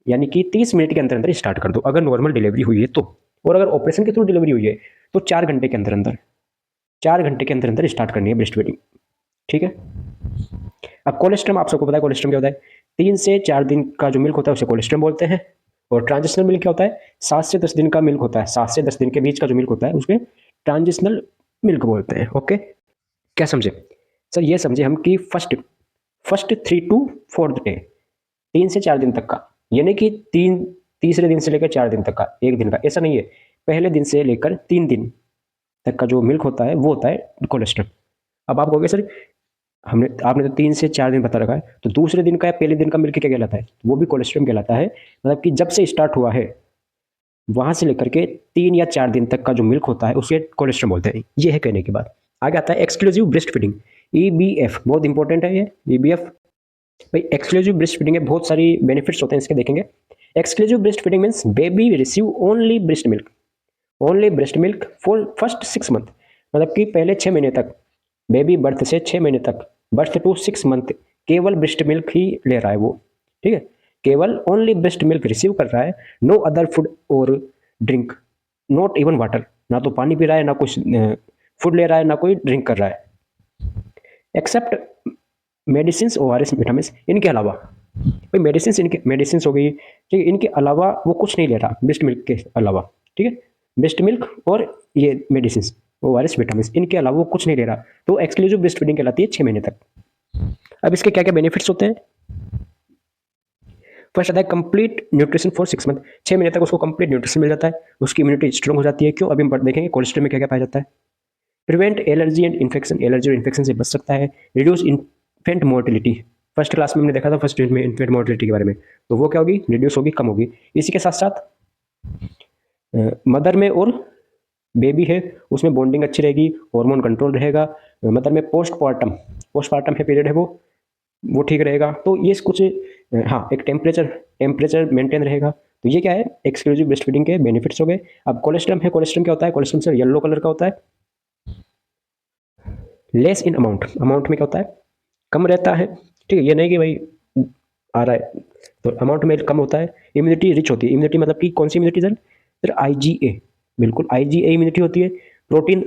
Speaker 1: यानी कि 30 मिनट के अंदर अंदर स्टार्ट कर दो अगर नॉर्मल डिलीवरी हुई है तो, और अगर ऑपरेशन के थ्रू डिलीवरी हुई है तो 4 घंटे के अंदर अंदर, 4 घंटे के अंदर अंदर स्टार्ट करनी है ब्रेस्ट फीडिंग। ठीक है, अब कोलेस्ट्रम आप सबको पता है, कोलेस्ट्रम क्या होता है, 3 से 4 दिन का जो मिल्क होता है उसे कोलेस्ट्रम बोलते हैं। और ट्रांजिशनल मिल्क क्या होता है, 7 से 10 दिन का मिल्क होता है, 7 से 10 दिन के बीच का जो मिल्क होता है उसके ट्रांजिशनल मिल्क बोलते हैं। ओके, क्या समझे सर, ये समझे हम कि फर्स्ट 3 to 4 डे 3 से 4 दिन तक का, यानी कि तीसरे दिन से लेकर 4 दिन तक का, एक दिन का, ऐसा नहीं है। पहले दिन से लेकर 3 दिन तक का जो मिल्क होता है वो होता है कोलेस्ट्रॉल। अब आप कहोगे सर हमने आपने तो 3 से 4 दिन बता रखा है, तो दूसरे दिन का या पहले दिन का मिल्क क्या कहलाता है? वो भी कोलेस्ट्रॉल कहलाता है। मतलब कि जब से स्टार्ट हुआ है वहां से लेकर के 3 या 4 दिन तक का जो मिल्क होता है उसे कोलेस्ट्रॉल बोलते हैं। ये है कहने की बात। आगे आता है एक्सक्लूसिव ब्रेस्ट फीडिंग, ईबीएफ, बहुत इंपॉर्टेंट है ये ईबीएफ। भाई एक्सक्लूसिव ब्रेस्ट फीडिंग है, बहुत सारी बेनिफिट्स होते हैं इसके, देखेंगे। Exclusive breast feeding means baby receive only breast milk for first 6 month. मतलब कि पहले 6 महीने तक, बेबी बर्थ से 6 महीने तक, बर्थ टू 6 मंथ केवल ब्रेस्ट मिल्क ही ले रहा है वो, ठीक है। केवल ओनली ब्रेस्ट मिल्क रिसीव कर रहा है, नो अदर फूड और ड्रिंक, नॉट इवन वाटर, ना तो पानी पी रहा है, ना कुछ फूड ले रहा है, ना कोई ड्रिंक कर रहा है। एक्सेप्ट मेडिसिन ओआरएस विटामिन, इनके अलावा, भाई मेडिसिन हो गई, ठीक है, इनके अलावा वो कुछ नहीं ले रहा ब्रेस्ट मिल्क के अलावा, ठीक है। ब्रेस्ट मिल्क और ये मेडिसिन ओआरएस विटामिन, इनके अलावा वो कुछ नहीं ले रहा, तो एक्सक्लूसिव ब्रेस्ट फीडिंग कहलाती है 6 महीने तक। अब इसके क्या क्या बेनिफिट्स होते हैं? फर्स्ट आता है कंप्लीट न्यूट्रिशन फॉर 6 मंथ। 6 महीने तक उसको कंप्लीट न्यूट्रिशन मिल जाता है, उसकी इम्यूनिटी स्ट्रॉन्ग हो जाती है। क्यों? अभी हम देखेंगे कोलेस्ट्रॉल में क्या क्या पाया जाता है। Prevent allergy and infection, allergy और इन्फेक्शन से बच सकता है। Reduce infant mortality, first class में हमने देखा था फर्स्ट यूनिट में इन्फेंट मोर्टिलिटी के बारे में, तो वो क्या होगी? रिड्यूस होगी, कम होगी। इसी के साथ साथ मदर में और बेबी है उसमें बॉन्डिंग अच्छी रहेगी, हार्मोन कंट्रोल रहेगा। मदर में पोस्टपार्टम है पीरियड है वो ठीक रहेगा। तो ये कुछ हाँ, एक टेम्परेचर मेंटेन रहेगा। तो ये क्या है? एक्सक्लूसिव ब्रेस्ट फीडिंग के बेनिफिट्स हो गए। अब कोलेस्ट्रम है, कोलेस्ट्रम क्या होता है? कोलेस्ट्रम सर येलो कलर का होता है, लेस इन अमाउंट में क्या होता है? कम रहता है, ठीक है। ये नहीं कि भाई आ रहा है तो अमाउंट में कम होता है। इम्यूनिटी रिच होती है, इम्यूनिटी मतलब कि कौन सी इम्यूनिटी सर? आईजीए, बिल्कुल आईजीए इम्यूनिटी होती है। प्रोटीन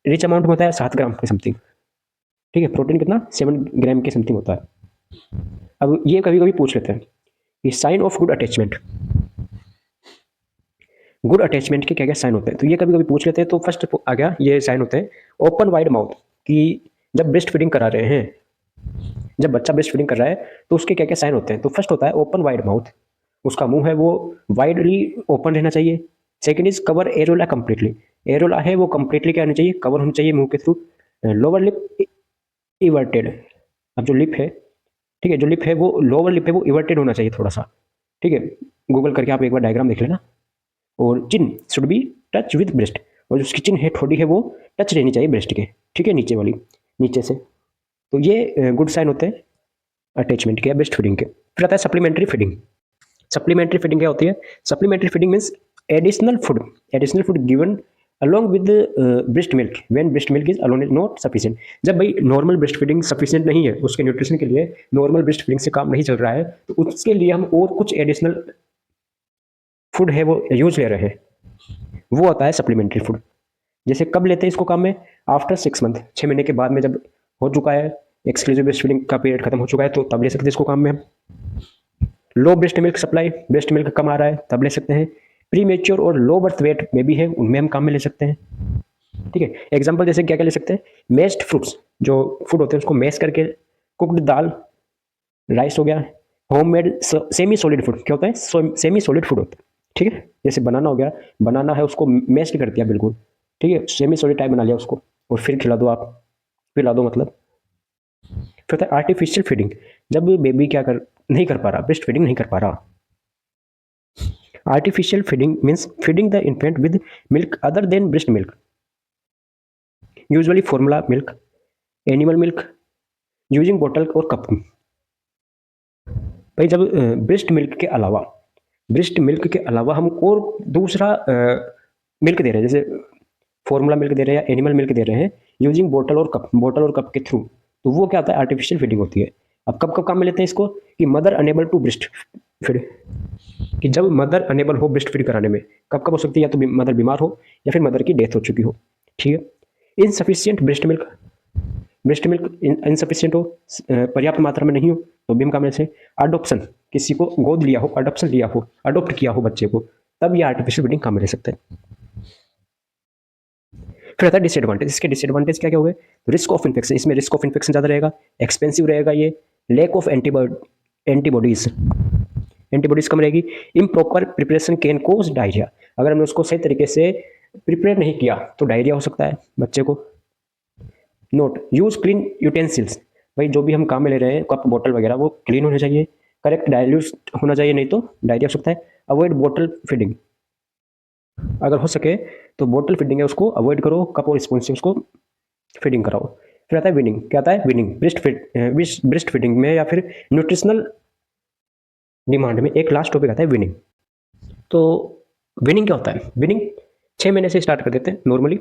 Speaker 1: रिच अमाउंट में होता है 7 ग्राम के समथिंग, ठीक है। प्रोटीन कितना? 7 ग्राम के समथिंग होता है। अब ये कभी कभी पूछ लेते हैं कि साइन ऑफ गुड अटैचमेंट के क्या क्या साइन होते हैं, तो ये कभी कभी पूछ लेते हैं। तो फर्स्ट आ गया, ये साइन होते हैं ओपन वाइड माउथ, कि जब ब्रेस्ट फीडिंग करा रहे हैं, जब बच्चा ब्रेस्ट फीडिंग कर रहा है तो उसके क्या क्या साइन होते हैं। तो फर्स्ट होता है ओपन वाइड माउथ, उसका मुंह है वो वाइडली ओपन रहना चाहिए। Second is cover areola completely, areola है वो कंप्लीटली क्या होनी चाहिए? कवर होनी चाहिए मुंह के थ्रू। लोअर लिप इवर्टेड, अब जो लिप है, ठीक है, जो लिप है वो लोअर लिप है वो इवर्टेड होना चाहिए थोड़ा सा, ठीक है। गूगल करके आप एक बार डायग्राम देख लेना। और chin should be touch with breast, और जो उसकी चिन है थोड़ी है वो टच रहनी चाहिए ब्रेस्ट के, ठीक है, नीचे वाली, नीचे से। तो ये गुड साइन होते हैं अटैचमेंट के, ब्रेस्ट फीडिंग के। फिर आता है सप्लीमेंट्री फीडिंग। सप्लीमेंट्री फीडिंग क्या होती है? Supplementary feeding means additional food given along with breast milk when breast milk is alone is not sufficient। जब भाई नॉर्मल ब्रेस्ट फीडिंग सफिशिएंट नहीं है, उसके न्यूट्रिशन के लिए नॉर्मल ब्रेस्ट फीडिंग से काम नहीं चल रहा है, तो उसके लिए हम और कुछ एडिशनल फूड है वो यूज ले रहे हैं, वो होता है सप्लीमेंट्री फूड। जैसे कब लेते हैं इसको काम में? आफ्टर 6 मंथ, 6 महीने के बाद में, जब हो चुका है एक्सक्लूसिव ब्रेस्ट फीडिंग का पीरियड खत्म हो चुका है, तो तब ले सकते हैं इसको काम में हम। Low breast milk supply, breast milk कम आ रहा है, तब ले सकते हैं। प्री मेच्योर और लो बर्थ वेट बेबी है, उनमें हम काम में ले सकते हैं, ठीक है। एग्जांपल जैसे क्या क्या ले सकते हैं? मेस्ड फ्रूट्स, जो फूड होते हैं उसको मैश करके, कुक्ड दाल, राइस हो गया। होममेड सेमी सॉलिड फूड, क्या होता है? सेमी सॉलिड फूड होता है, ठीक है। जैसे बनाना हो गया, बनाना है उसको मैश कर दिया बिल्कुल, ठीक है, सेमी सॉलिड टाइप बना लिया उसको, और फिर खिला दो आप, पिला दो मतलब। फिर होता है आर्टिफिशियल फीडिंग, जब बेबी क्या कर नहीं कर पा रहा, ब्रेस्ट फीडिंग नहीं कर पा रहा। Artificial feeding means feeding the infant with milk other than breast milk, usually formula milk, animal milk, using बोतल और कप। भाई जब ब्रेस्ट मिल्क के अलावा हम और दूसरा मिल्क दे रहे हैं, जैसे फॉर्मूला मिल्क दे रहे हैं या एनिमल मिल्क दे रहे हैं, यूजिंग बोतल और कप के थ्रू, तो वो क्या होता है? आर्टिफिशियल फीडिंग होती है। अब कब कब काम में लेते हैं इसको? कि mother unable to breast feed, कि जब मदर अनेबल हो ब्रेस्ट फीड कराने में, कब कब हो सकती है? या तो मदर बीमार हो या फिर मदर की डेथ हो चुकी हो, ठीक है। इनसफिशियंट ब्रेस्ट मिल्क इनसफिशियंट हो, पर्याप्त मात्रा में नहीं हो, तो भी हम काम से। अडोप्शन, किसी को गोद लिया हो, अडोप्ट किया हो बच्चे को, तब ये आर्टिफिशियल फीडिंग काम में ले सकते हैं। फिर आता है डिसएडवांटेज। इसके डिसएडवांटेज क्या क्या हो गए? रिस्क ऑफ इन्फेक्शन, इसमें रिस्क ऑफ इन्फेक्शन ज़्यादा रहेगा, एक्सपेंसिव रहेगा ये, लैक ऑफ एंटीबॉडीज, एंटीबॉडीज कम रहेगी। Improper preparation can cause diarrhoea, अगर हमने उसको सही तरीके से प्रिपेयर नहीं किया तो डायरिया हो सकता है बच्चे को। नोट, यूज क्लीन यूटेंसिल्स, भाई जो भी हम काम में ले रहे हैं कप बोतल वगैरह वो क्लीन होने चाहिए, करेक्ट डाइल्यूट होना चाहिए, नहीं तो डायरिया हो सकता है। अवॉइड बोतल फीडिंग, अगर हो सके तो बोतल फीडिंग है उसको अवॉइड करो, कप और स्पून से उसको फीडिंग कराओ। फिर आता है विनिंग, क्या आता है विनिंग, ब्रेस्ट फीडिंग में या फिर न्यूट्रिशनल डिमांड में एक लास्ट टॉपिक आता है विनिंग। तो विनिंग क्या होता है? विनिंग 6 महीने से स्टार्ट कर देते हैं नॉर्मली,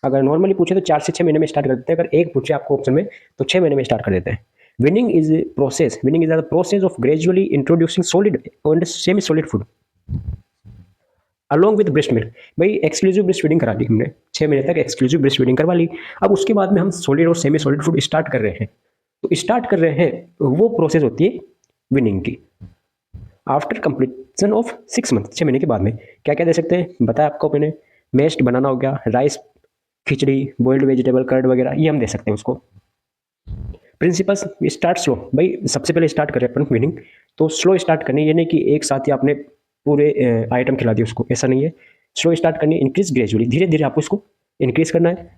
Speaker 1: अगर नॉर्मली पूछे तो 4 से 6 महीने में स्टार्ट कर देते हैं, अगर एक पूछे आपको ऑप्शन में तो 6 महीने में स्टार्ट कर देते हैं। Winning is the process of gradually introducing solid and semi solid food along with breast milk. भाई एक्सक्लूसिव ब्रेस्ट फीडिंग करा ली हमने, 6 महीने तक एक्सक्लूसिव ब्रेस्ट फीडिंग करवा ली, अब उसके बाद में हम सॉलिड और सेमी सॉलिड फूड स्टार्ट कर रहे हैं, तो स्टार्ट कर रहे हैं वो प्रोसेस होती है विनिंग की। आफ्टर कंप्लीशन ऑफ 6 मंथ, 6 महीने के बाद में क्या क्या दे सकते हैं बताया आपको मैंने, मेस्ट बनाना हो गया, राइस, खिचड़ी, बॉइल्ड वेजिटेबल, कर्ड वगैरह ये हम दे सकते हैं उसको। प्रिंसिपल्स, स्टार्ट स्लो, भाई सबसे पहले स्टार्ट करें अपन विनिंग तो स्लो स्टार्ट करनी, ये नहीं कि एक साथ ही आपने पूरे आइटम खिला दिए उसको, ऐसा नहीं है, स्लो स्टार्ट करनी, इंक्रीज ग्रेजुअली, धीरे धीरे आपको इसको इंक्रीज करना है।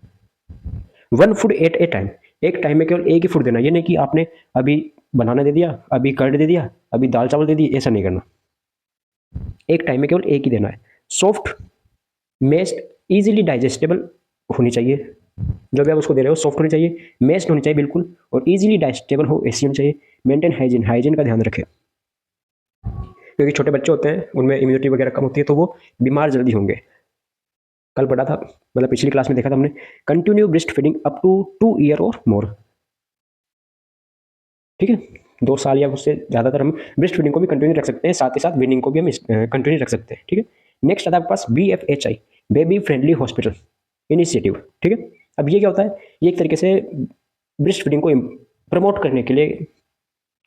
Speaker 1: One food at A time, एक टाइम में केवल एक ही फूड देना, ये नहीं कि आपने अभी बनाना दे दिया, अभी कर्ड दे दिया, अभी दाल चावल दे दिए, ऐसा नहीं करना, एक टाइम में केवल एक ही देना है। सॉफ्ट, मेस्ट, इजीली डाइजेस्टेबल होनी चाहिए, जो भी आप उसको दे रहे हो सॉफ्ट होनी चाहिए, मेस्ट होनी चाहिए बिल्कुल, और इजीली डाइजेस्टेबल हो, ऐसी होनी चाहिए। मेंटेन हाइजीन, हाइजीन का ध्यान रखें, क्योंकि छोटे बच्चे होते हैं उनमें इम्यूनिटी वगैरह कम होती है तो वो बीमार जल्दी होंगे। कल पढ़ा था, मतलब पिछली क्लास में देखा था हमने, continue breast feeding up to 2 year और मोर, ठीक है, 2 साल या उससे ज़्यादातर हम ब्रेस्ट फीडिंग को भी कंटिन्यू रख सकते हैं, साथ ही साथ विनिंग को भी हम कंटिन्यू रख सकते हैं, ठीक है। नेक्स्ट आता है आपके पास BFHI, baby friendly hospital initiative, ठीक है। अब ये क्या होता है? ये एक तरीके से ब्रेस्ट फीडिंग को प्रमोट करने के लिए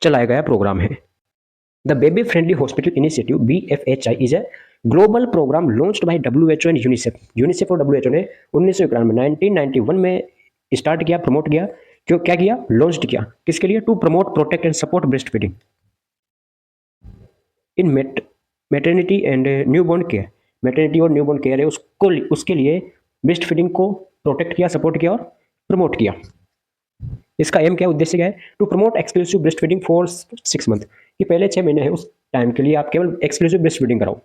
Speaker 1: चलाया गया प्रोग्राम है। The baby friendly hospital initiative BFHI is a global programme launched by WHO and UNICEF. UNICEF और WHO ने 1991 में स्टार्ट किया, प्रमोट किया, क्यों क्या किया? लॉन्च किया, किसके लिए? To promote, protect and support breast feeding in maternity and newborn care. Maternity और न्यूबॉर्न केयर है उसको, उसके लिए ब्रेस्ट फीडिंग को प्रोटेक्ट किया, सपोर्ट किया और प्रमोट किया। इसका एम क्या है, उद्देश्य क्या है? To promote exclusive breast feeding for 6 month, कि पहले 6 महीने है उस टाइम के लिए आप केवल एक्सक्लूसिव ब्रेस्ट फीडिंग कराओ।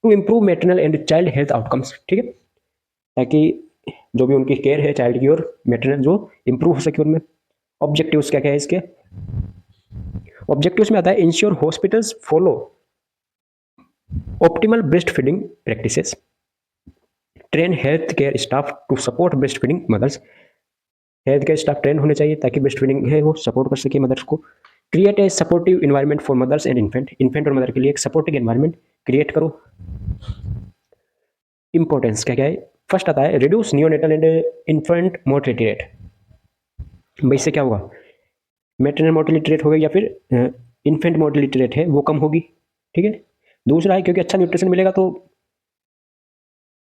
Speaker 1: To improve maternal and child health outcomes, ठीक है, ताकि जो भी उनकी केयर है चाइल्ड की और मैटरनल जो इम्प्रूव हो सके उनमें। ऑब्जेक्टिव्स क्या क्या है इसके? ऑब्जेक्टिव्स में आता है ensure hospitals follow optimal breast feeding practices, train health care staff to support breast feeding mothers, health care staff train होने चाहिए ताकि ब्रेस्ट फीडिंग है वो सपोर्ट कर सके मदर्स को। Create a supportive environment for mothers and infant, infant और mother के लिए एक सपोर्टिव इन्वायरमेंट क्रिएट करो। इंपॉर्टेंस क्या क्या है? फर्स्ट आता है reduce neonatal and infant mortality rate, भाई इससे क्या होगा? मैटरनल मोर्टेलिटी रेट होगी या फिर इन्फेंट मोर्टेलिटी रेट है वो कम होगी, ठीक है। दूसरा है क्योंकि अच्छा न्यूट्रिशन मिलेगा तो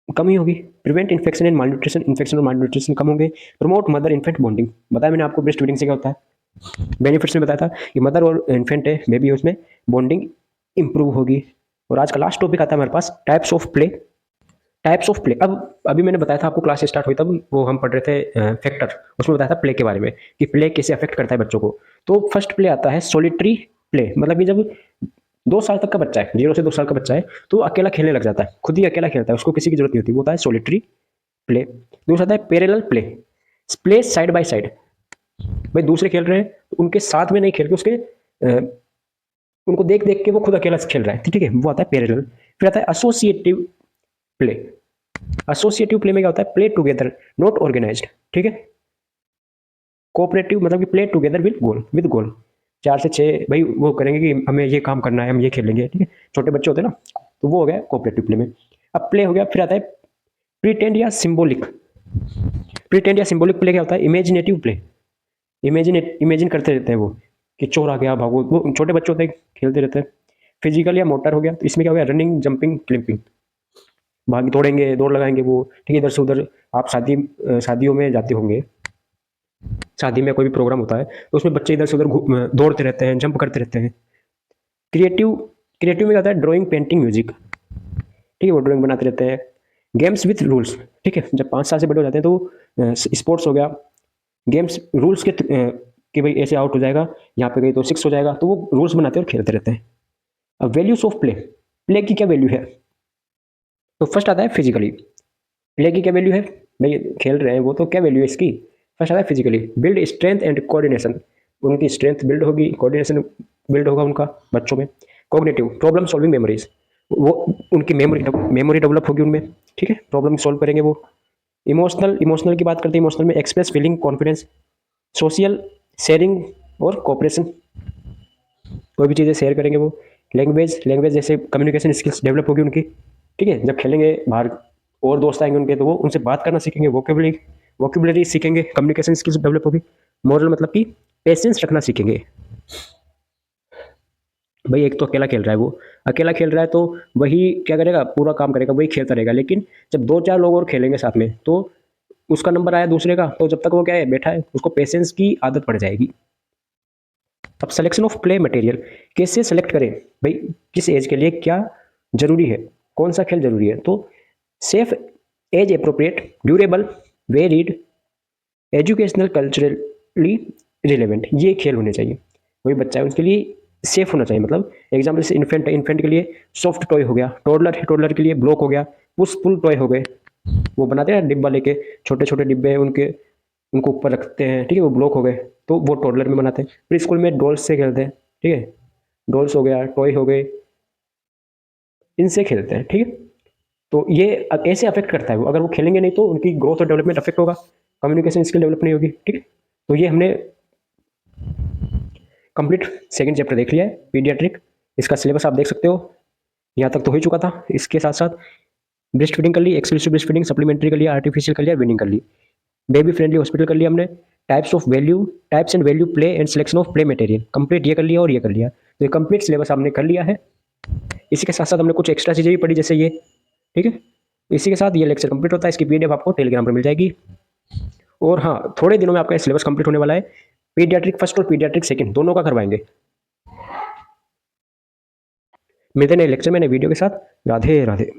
Speaker 1: कम ही होगी। Prevent infection and malnutrition, infection और मालन्यूट्रिशन कम होंगे। प्रमोट मदर इन्फेंट बॉन्डिंग, बताया मैंने आपको ब्रेस्ट फीडिंग से क्या होता है, बेनिफिट्स में बताया था कि मदर और इन्फेंट है बेबी, उसमें बॉन्डिंग इंप्रूव होगी। और आज का लास्ट टॉपिक आता है हमारे पास types of play. Types of play, अब अभी मैंने बताया था आपको, क्लास स्टार्ट हुई तब वो हम पढ़ रहे थे फैक्टर, उसमें बताया था प्ले के बारे में कि प्ले कैसे अफेक्ट करता है बच्चों को। तो फर्स्ट प्ले आता है सोलिटरी प्ले, मतलब कि जब 2 साल तक का बच्चा है, 0 से 2 साल का बच्चा है तो अकेला खेलने लग जाता है, खुद ही अकेला खेलता है, उसको किसी की जरूरत नहीं होती, वो होता है सोलिटरी प्ले। दूसरा आता है parallel play, play side by side, भाई दूसरे खेल रहे हैं तो उनके साथ में नहीं खेल के उसके उनको देख देख के वो खुद अकेला खेल रहा है, ठीक है, वो आता है पैरेलल। फिर आता है एसोसिएटिव प्ले। एसोसिएटिव प्ले में क्या होता है? प्ले टुगेदर नॉट ऑर्गेनाइज्ड, ठीक है। कोऑपरेटिव मतलब कि प्ले टुगेदर विद गोल, 4 से 6 भाई वो करेंगे कि हमें ये काम करना है, हम ये खेलेंगे, ठीक है, छोटे बच्चे होते हैं ना, तो वो हो गया कोऑपरेटिव प्ले में। अब प्ले हो गया, फिर आता है प्रीटेंड या सिंबॉलिक। प्रीटेंड या सिंबॉलिक प्ले क्या होता है? इमेजिनेटिव प्ले, इमेजिन करते रहते हैं वो कि चोर आ गया भागो, वो छोटे बच्चे होते हैं खेलते रहते हैं। फिजिकल या मोटर हो गया, तो इसमें क्या हो गया? रनिंग, जंपिंग, क्लिपिंग, भाग दौड़ेंगे, दौड़ लगाएंगे वो, ठीक है, इधर से उधर। आप शादियों में जाते होंगे, शादी में कोई भी प्रोग्राम होता है तो उसमें बच्चे इधर से उधर दौड़ते रहते हैं, जंप करते रहते हैं। क्रिएटिव क्रिएटिव में क्या होता है, ड्राइंग, पेंटिंग, म्यूजिक, ठीक है, वो ड्राइंग बनाते रहते हैं। गेम्स विथ रूल्स, ठीक है, जब 5 साल से बड़े हो जाते हैं तो स्पोर्ट्स हो गया, गेम्स रूल्स कि भाई ऐसे आउट हो जाएगा, यहाँ पे गई तो 6 हो जाएगा, तो वो रूल्स बनाते हैं और खेलते रहते हैं। अब वैल्यूज ऑफ प्ले, प्ले की क्या वैल्यू है, तो फर्स्ट आता है फिजिकली, प्ले की क्या वैल्यू है, भाई खेल रहे हैं वो, तो क्या वैल्यू है इसकी, फर्स्ट आता है physically, build strength and coordination, उनकी स्ट्रेंथ बिल्ड होगी, कोऑर्डिनेशन बिल्ड होगा उनका बच्चों में। कॉग्निटिव, प्रॉब्लम सॉल्विंग मेमोरीज, वो उनकी मेमोरी डेवलप होगी उनमें, ठीक है, प्रॉब्लम सॉल्व करेंगे वो। इमोशनल, इमोशनल की बात करते हैं, इमोशनल में express feeling, confidence, social, sharing और कोऑपरेशन, कोई भी चीज़ें शेयर करेंगे वो। लैंग्वेज, लैंग्वेज जैसे कम्युनिकेशन स्किल्स डेवलप होगी उनकी, ठीक है, जब खेलेंगे बाहर और दोस्त आएंगे उनके तो वो उनसे बात करना सीखेंगे, वोकेबुलरी सीखेंगे, कम्युनिकेशन स्किल्स डेवलप होगी। मॉरल मतलब कि पेशेंस रखना सीखेंगे, भाई एक तो अकेला खेल रहा है, वो अकेला खेल रहा है तो वही क्या करेगा, पूरा काम करेगा, वही खेलता रहेगा, लेकिन जब 2-4 लोग और खेलेंगे साथ में तो उसका नंबर आया दूसरे का, तो जब तक वो क्या है बैठा है, उसको पेशेंस की आदत पड़ जाएगी। अब सिलेक्शन ऑफ प्ले मटेरियल, कैसे सेलेक्ट करें, भाई किस एज के लिए क्या जरूरी है, कौन सा खेल जरूरी है, तो safe, age appropriate, durable, varied, educational, culturally relevant, ये खेल होने चाहिए। वही बच्चा है उसके लिए सेफ होना चाहिए, मतलब एग्जाम्पल से इन्फेंट है, इन्फेंट के लिए सॉफ्ट टॉय हो गया, टोडलर है, टोडलर के लिए ब्लॉक हो गया, पुशफुल टॉय हो गए, वो बनाते हैं डिब्बा लेके, छोटे छोटे डिब्बे हैं उनके, उनको ऊपर रखते हैं, ठीक है, वो ब्लॉक हो गए, तो वो टोडलर में बनाते हैं। फिर स्कूल में डॉल्स से खेलते हैं, ठीक है, डॉल्स हो गया, टॉय हो गए, इनसे खेलते हैं, ठीक है। तो ये ऐसे अफेक्ट करता है वो, अगर वो खेलेंगे नहीं तो उनकी ग्रोथ और डेवलपमेंट अफेक्ट होगा, कम्युनिकेशन स्किल डेवलप नहीं होगी, ठीक है। तो ये हमने कंप्लीट सेकंड चैप्टर देख लिया है पीडियाट्रिक, इसका सिलेबस आप देख सकते हो, यहाँ तक तो हो ही चुका था। इसके साथ साथ ब्रेस्ट फीडिंग कर ली, एक्सक्लूसिव ब्रेस्ट फीडिंग, सप्लीमेंट्री कर लिया, आर्टिफिशियल कर लिया, वीनिंग कर ली, बेबी फ्रेंडली हॉस्पिटल कर लिया हमने, types and value play and selection of play material complete ये कर लिया और ये कर लिया, तो ये कंप्लीट सिलेबस हमने कर लिया है। इसी के साथ साथ हमने कुछ एक्स्ट्रा चीज़ें भी पढ़ी जैसे ये, ठीक है। इसी के साथ ये लेक्चर कंप्लीट होता है, इसकी पीडीएफ आपको टेलीग्राम पर मिल जाएगी। और हाँ, थोड़े दिनों में आपका सिलेबस कंप्लीट होने वाला है, पीडियाट्रिक फर्स्ट और पीडियाट्रिक सेकंड दोनों का करवाएंगे। मिलते हैं नए लेक्चर में नए वीडियो के साथ। राधे राधे।